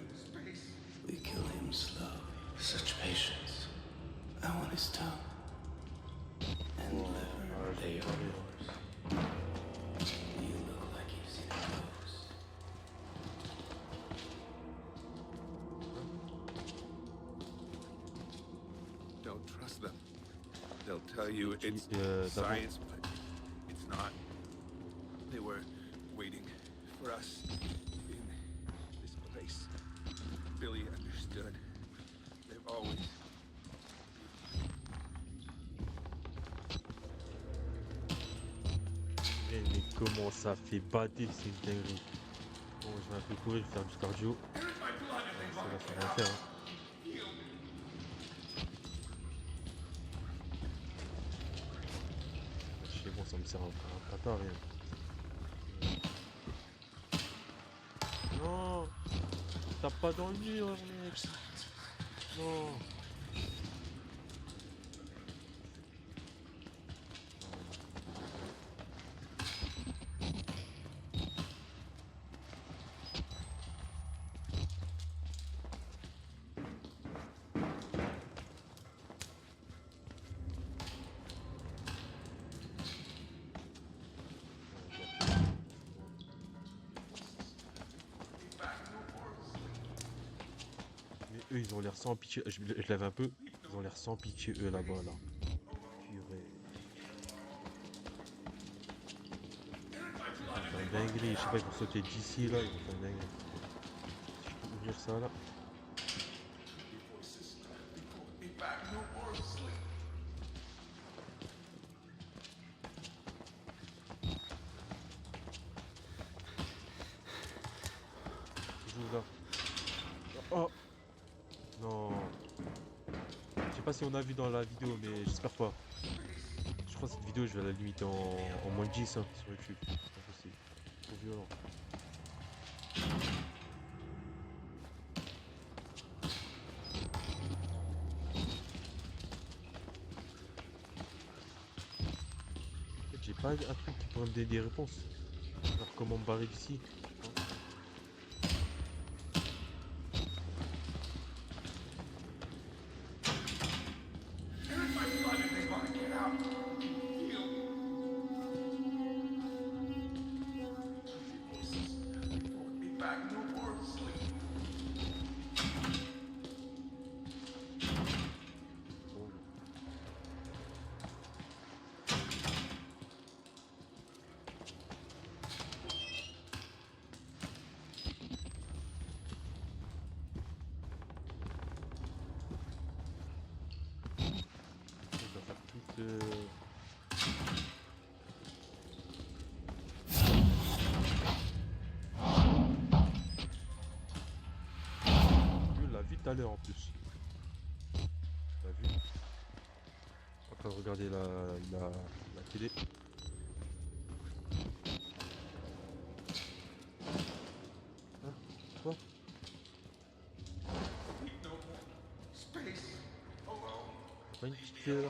we kill him slow. Such patience. I want his tongue and liver. They are yours. You look like you've seen a ghost. Don't trust them. They'll tell you it's d'abord. science, but it's not. They were waiting for us in this place. Billy understood. They've always... Mais comment ça fait bader, c'est une dinguerie. Bon, je vais un peu courir, faire du cardio. Ça va rien faire. Hein. Chez moi, ça me sert un patin, rien. Non! Tape pas dans le mur, mec! Non! Mais eux, ils ont l'air sans pitié. Je lève un peu. Ils ont l'air sans pitié, eux, là-bas, là. Purée. Ils vont faire une dinguerie. Je sais pas, ils vont sauter d'ici, là. Ils vont faire une dinguerie. Si je peux ouvrir ça, là. J'ouvre là. Oh! Non. Je sais pas si on a vu dans la vidéo, mais j'espère pas. Je crois que cette vidéo, je vais la limiter en moins de 10 hein, sur YouTube. C'est pas possible. Trop violent. En fait, j'ai pas un truc qui pourrait me donner des réponses. Alors comment me barrer d'ici? tout à l'heure en plus. T'as vu? Après regarder la télé. Hein? Quoi? Pas une petite clé là?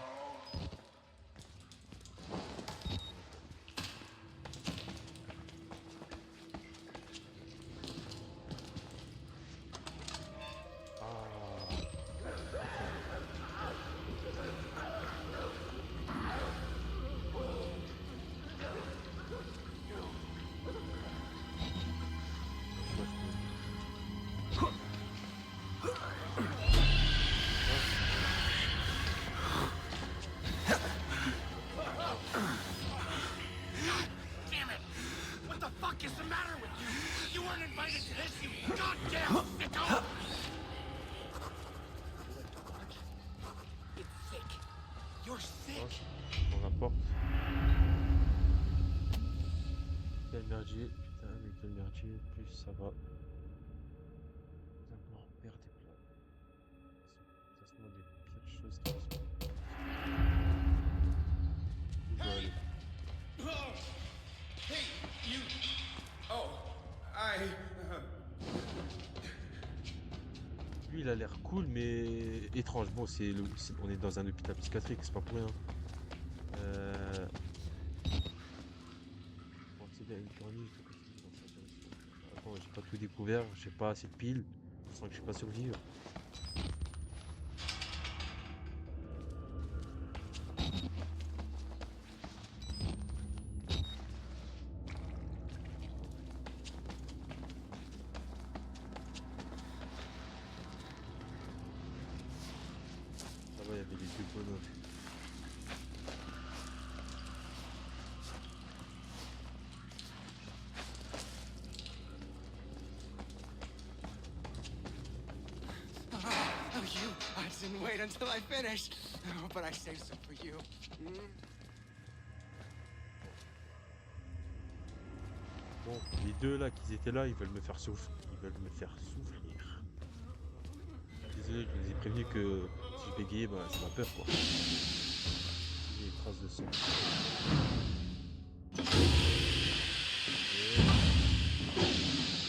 Ah, moi je peux. Damn it! What the fuck is the matter with you? You weren't invited to this, you goddamn sicko! It's sick. You're sick. On rapporte. Quel merdier, putain, mais quel merdier, plus ça va. D'abord, perdre des plats. Ça se demande des pires choses qui se font. Où je dois aller? Oh! Hey, you... Oh, I... Lui, il a l'air cool, mais étrange. Bon, on est dans un hôpital psychiatrique, c'est pas pour rien. Pour accéder à une corniche de continue dans sa direction. Attends, j'ai pas tout découvert, j'ai pas assez de piles. Je sens que je vais pas survivre. Ça va, il y avait les deux bonhommes. Oh, you! I didn't wait until I finished. Oh, but I saved some for you. Bon, les deux là qui étaient là, ils veulent me faire souffrir. Ils veulent me faire souffrir. Désolé, je les ai prévenus que si je bégayais, bah c'est ma peur quoi. J'ai des traces de sang.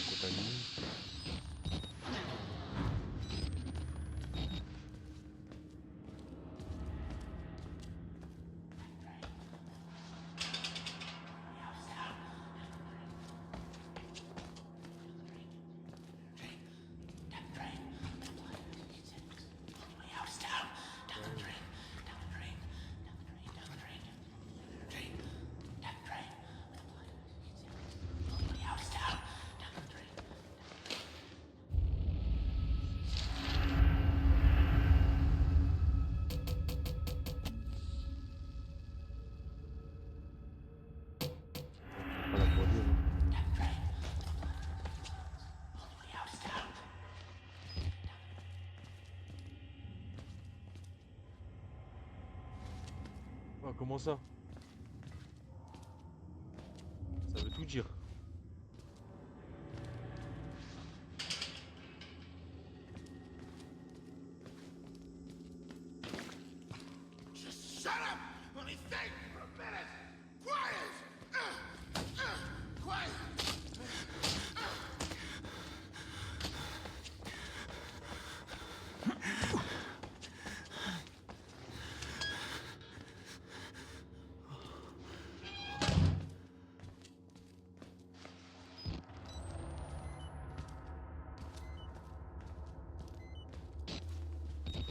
Compagnie. Pas la pour dire. Oh, comment ça? Ça veut tout dire. Just shut up! Let me think for a minute! Quiet! Quiet!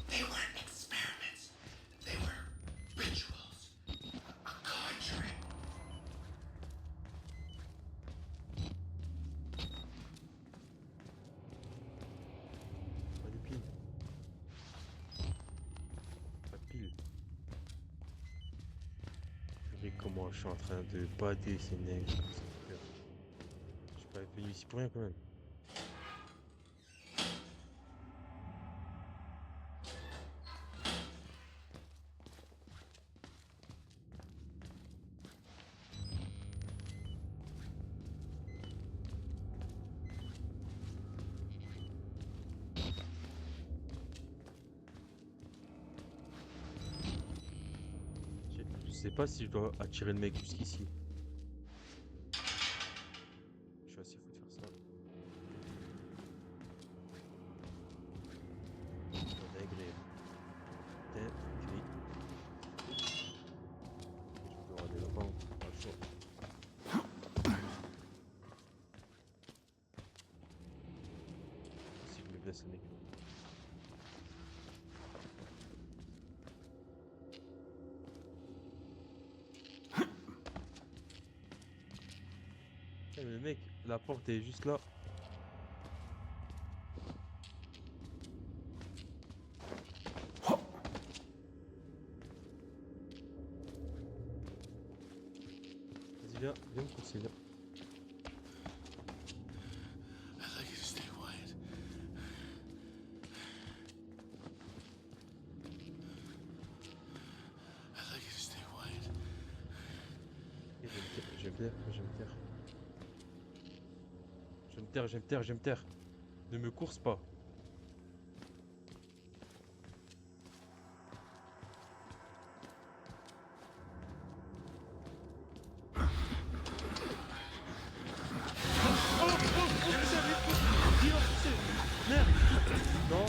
They weren't experiments. They were rituals. A conjuring. Pas de piles. Pas de piles. Purée, comment je suis en train de bader ces neiges comme ça. Je suis pas venu ici pour rien quand même. sais pas si je dois attirer le mec jusqu'ici. Je suis assez fou de faire ça. Dinguerie. Dinguerie. Je peux aller là-bas, pas le choix. Si je me blesse le mec. Eh, mais le mec, la porte est juste là. Vas-y, viens me courser, viens. I'd like you to stay quiet. I'd like you to stay quiet. Ok, je vais me taire. Je vais me taire. Ne me course pas. Merde. Non.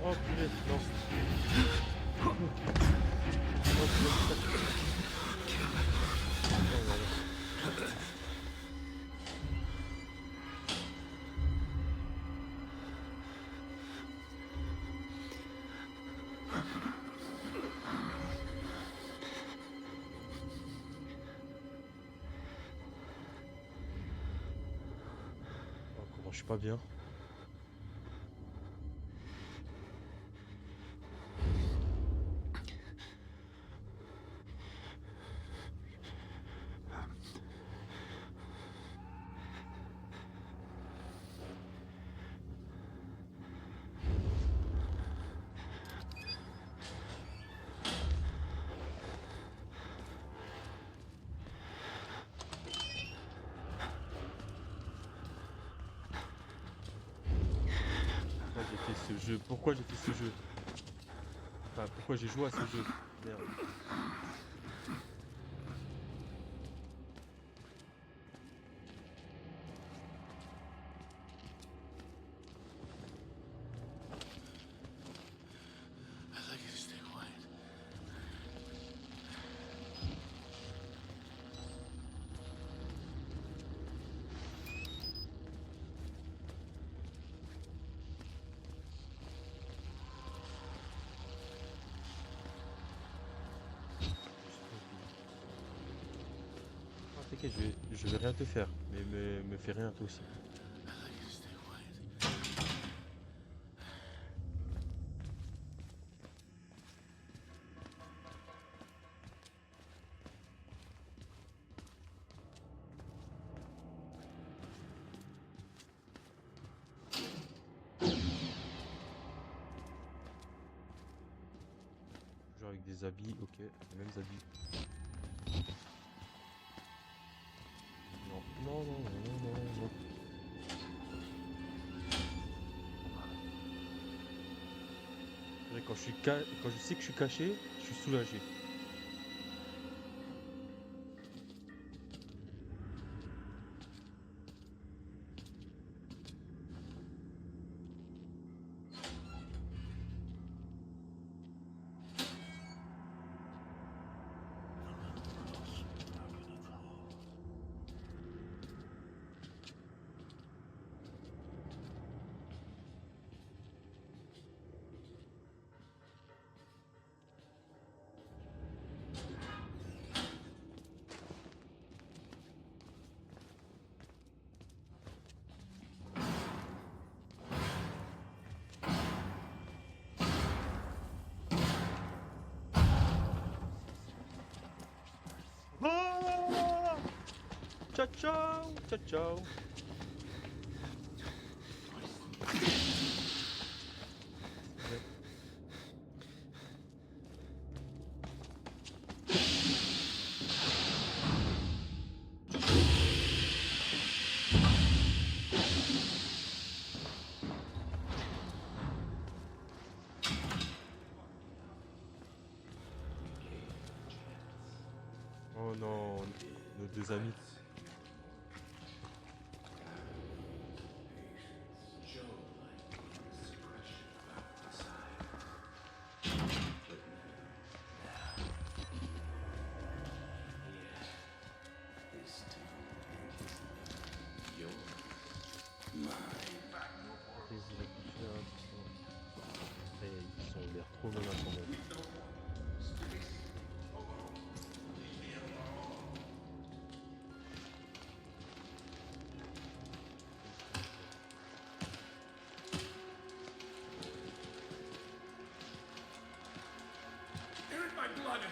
Oh purée, non. Oh purée, oh là là. Oh, comment je suis pas bien. Pourquoi j'ai fait ce jeu? Enfin, pourquoi j'ai joué à ce jeu? Merde. I'd like you to stay quiet. Ah, t'inquiète, je vais rien te faire, mais me fais rien toi aussi. I'd like you to stay quiet. Genre avec des habits, ok, les mêmes habits. Non. Quand je sais que je suis caché, je suis soulagé. Ah! Ciao.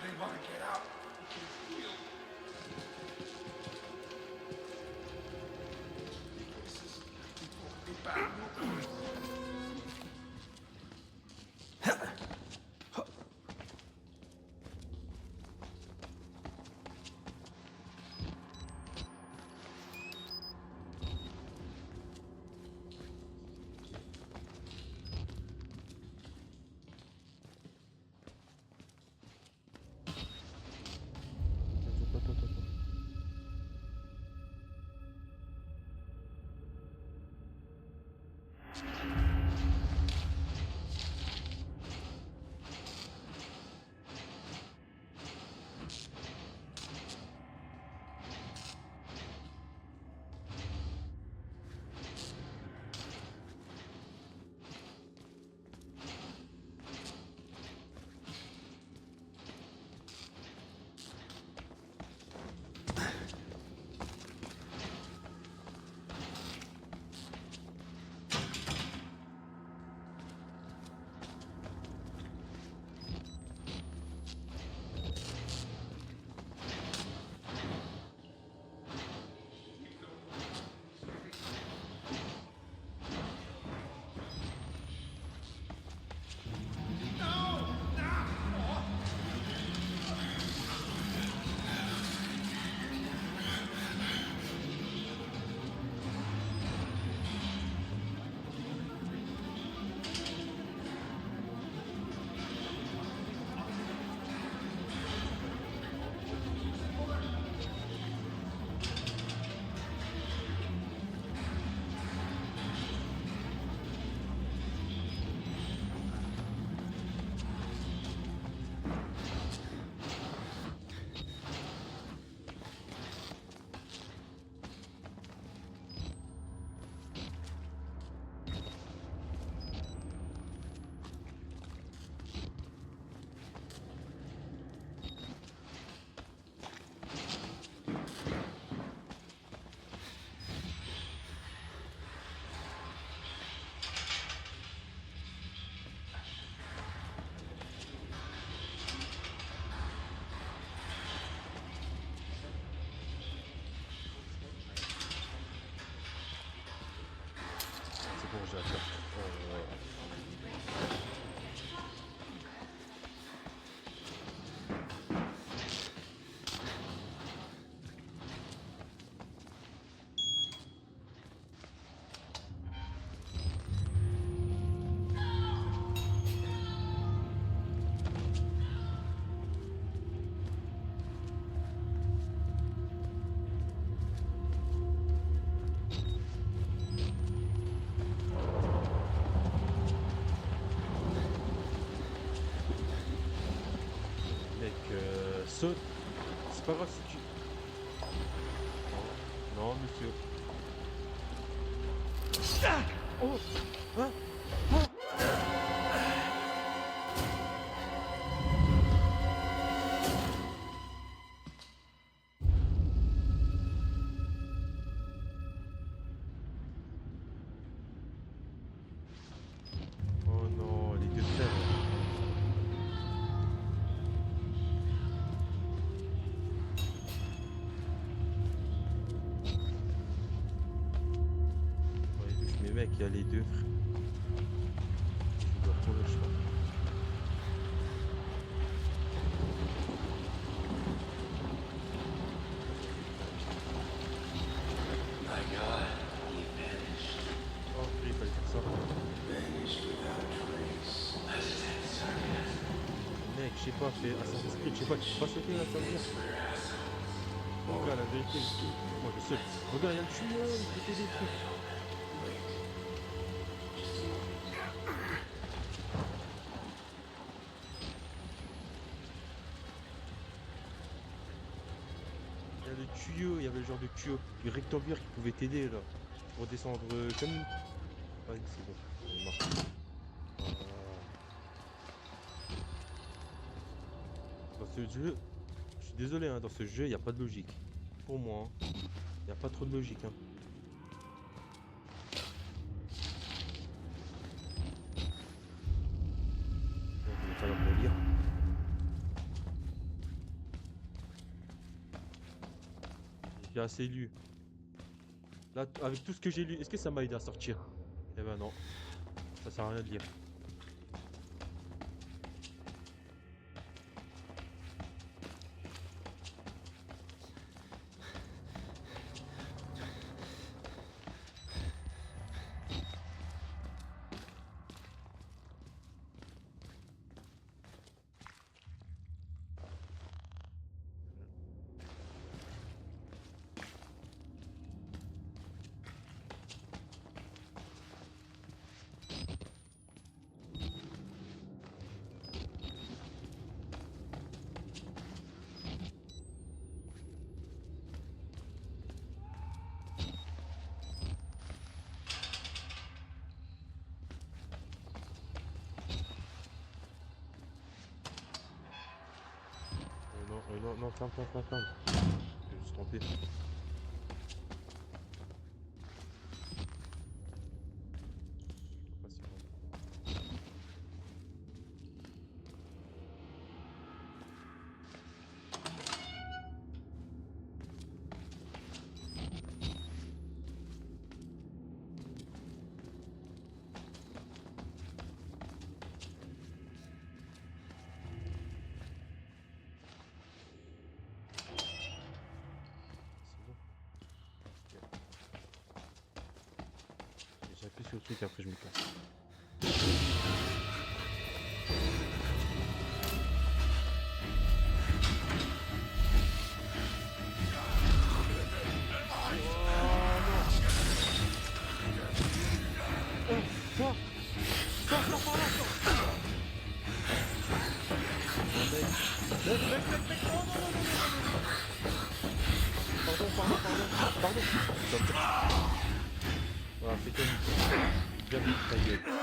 really want to get out. Places people will be back. Attends. C'est bon, j'ai attrapé. Mec, saute. C'est pas grave si tu... Non, monsieur. Oh. Hein. Oh non, les deux frères. Ouais, mais mec, il y a les deux frères. Je dois retrouver le chemin. My God, he vanished. Oh, il fallait faire ça. Vanished without a trace. That's sarcasm. Mec, je sais pas, fais Assassin's Creed, je sais pas, tu peux pas sauter là, ça veut dire. Regarde, la vérité. Moi, je saute. Regarde, il y a le tuyau, il peut t'aider des trucs. Il y a le tuyau, il y avait le genre de tuyau rectangulaire qui pouvait t'aider là. Pour descendre comme... Ah oui, c'est bon, il est mort. Dans ce jeu, je suis désolé, hein, dans ce jeu, il n'y a pas de logique. Pour moi, hein. Il n'y a pas trop de logique. Hein. Donc, on n'est pas là pour lire. J'ai assez lu. Là, avec tout ce que j'ai lu, est-ce que ça m'a aidé à sortir? Eh ben non, ça sert à rien de lire. Non, non, non, ferme, ferme, ferme, ferme. Je me suis trompé. Ah, c'est bon. C'est bon. J'appuie sur le truc, après je me casse. Sors! Sors, sors par là, sors! Oh, mec! Mec! Non, non, non, non, non, non, non. Pardon. Stop. Voilà, c'est comme... Bien vu, ta gueule. Ah,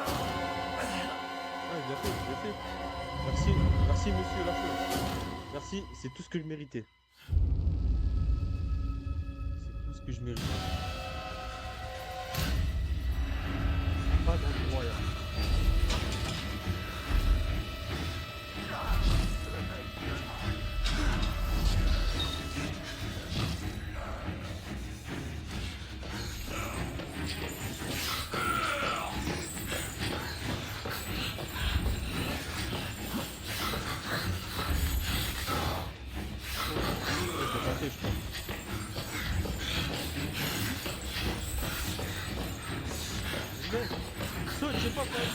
bien fait. Merci monsieur, lâche-le. Merci, c'est tout ce que je méritais. C'est tout ce que je méritais. Pas d'endroit là. Je vais passer, je crois. Mais, saute, j'ai pas fait.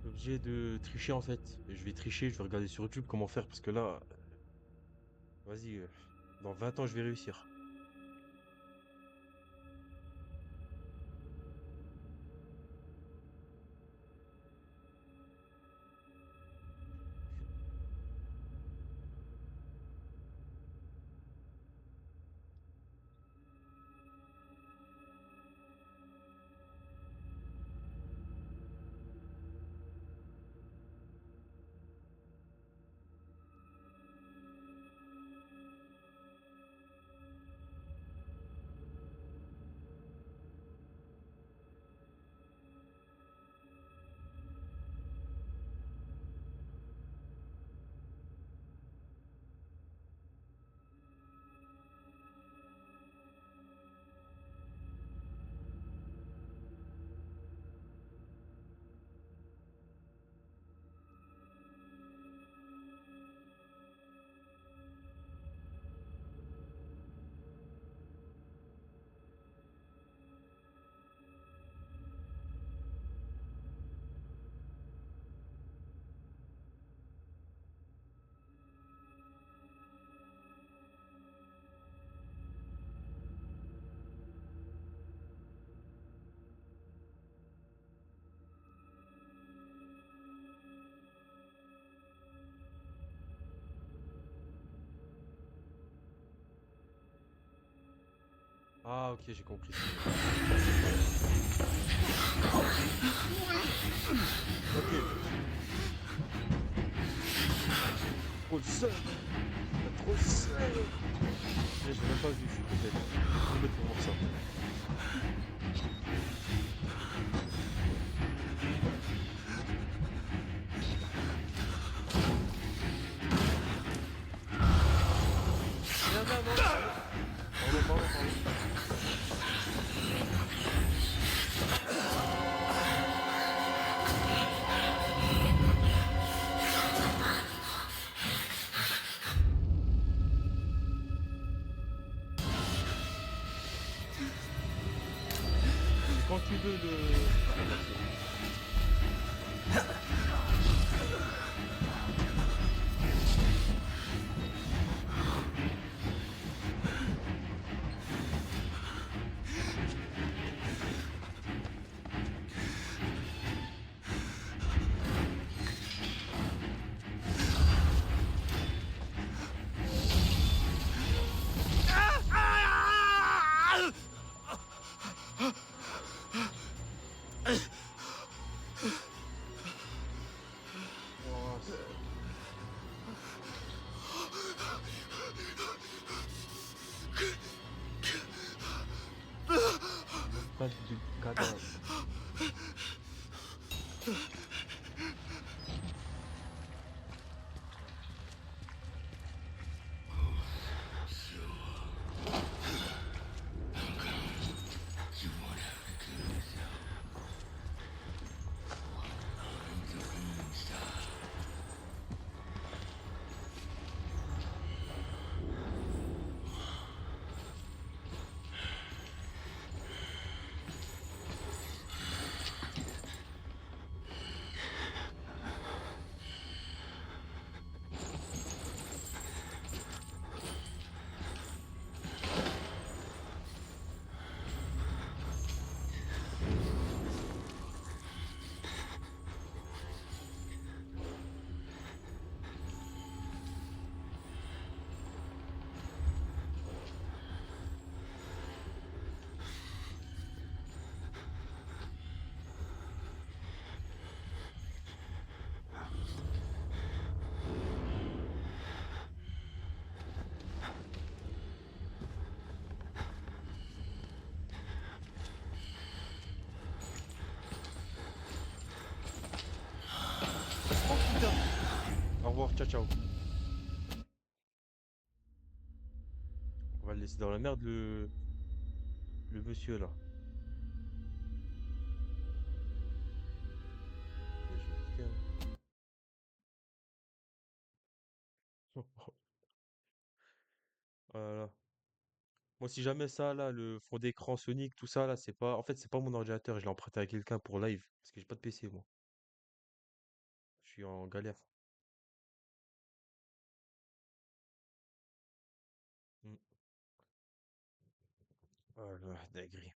Je suis obligé de tricher en fait. Je vais tricher, je vais regarder sur YouTube comment faire parce que là, vas-y, dans 20 ans je vais réussir. Ah, ok, j'ai compris ce que. Ok, trop le seum, t'as trop le seum. J'ai même pas vu, je suis bête. Trop bête pour voir ça. Merde, merde, non, non. Pardon, pardon, pardon. C'est quand tu veux le. Ah, merci. Oh, même pas de cadavre. Oh putain! Au revoir, ciao, ciao. On va le laisser dans la merde, le monsieur là. Ok, je vais quitter, hein. Voilà. Moi, si jamais ça, là, le fond d'écran Sonic, tout ça, là, c'est pas. En fait, c'est pas mon ordinateur, je l'ai emprunté à quelqu'un pour live. Parce que j'ai pas de PC, moi. Je suis en galère. Mm. Voilà, dinguerie.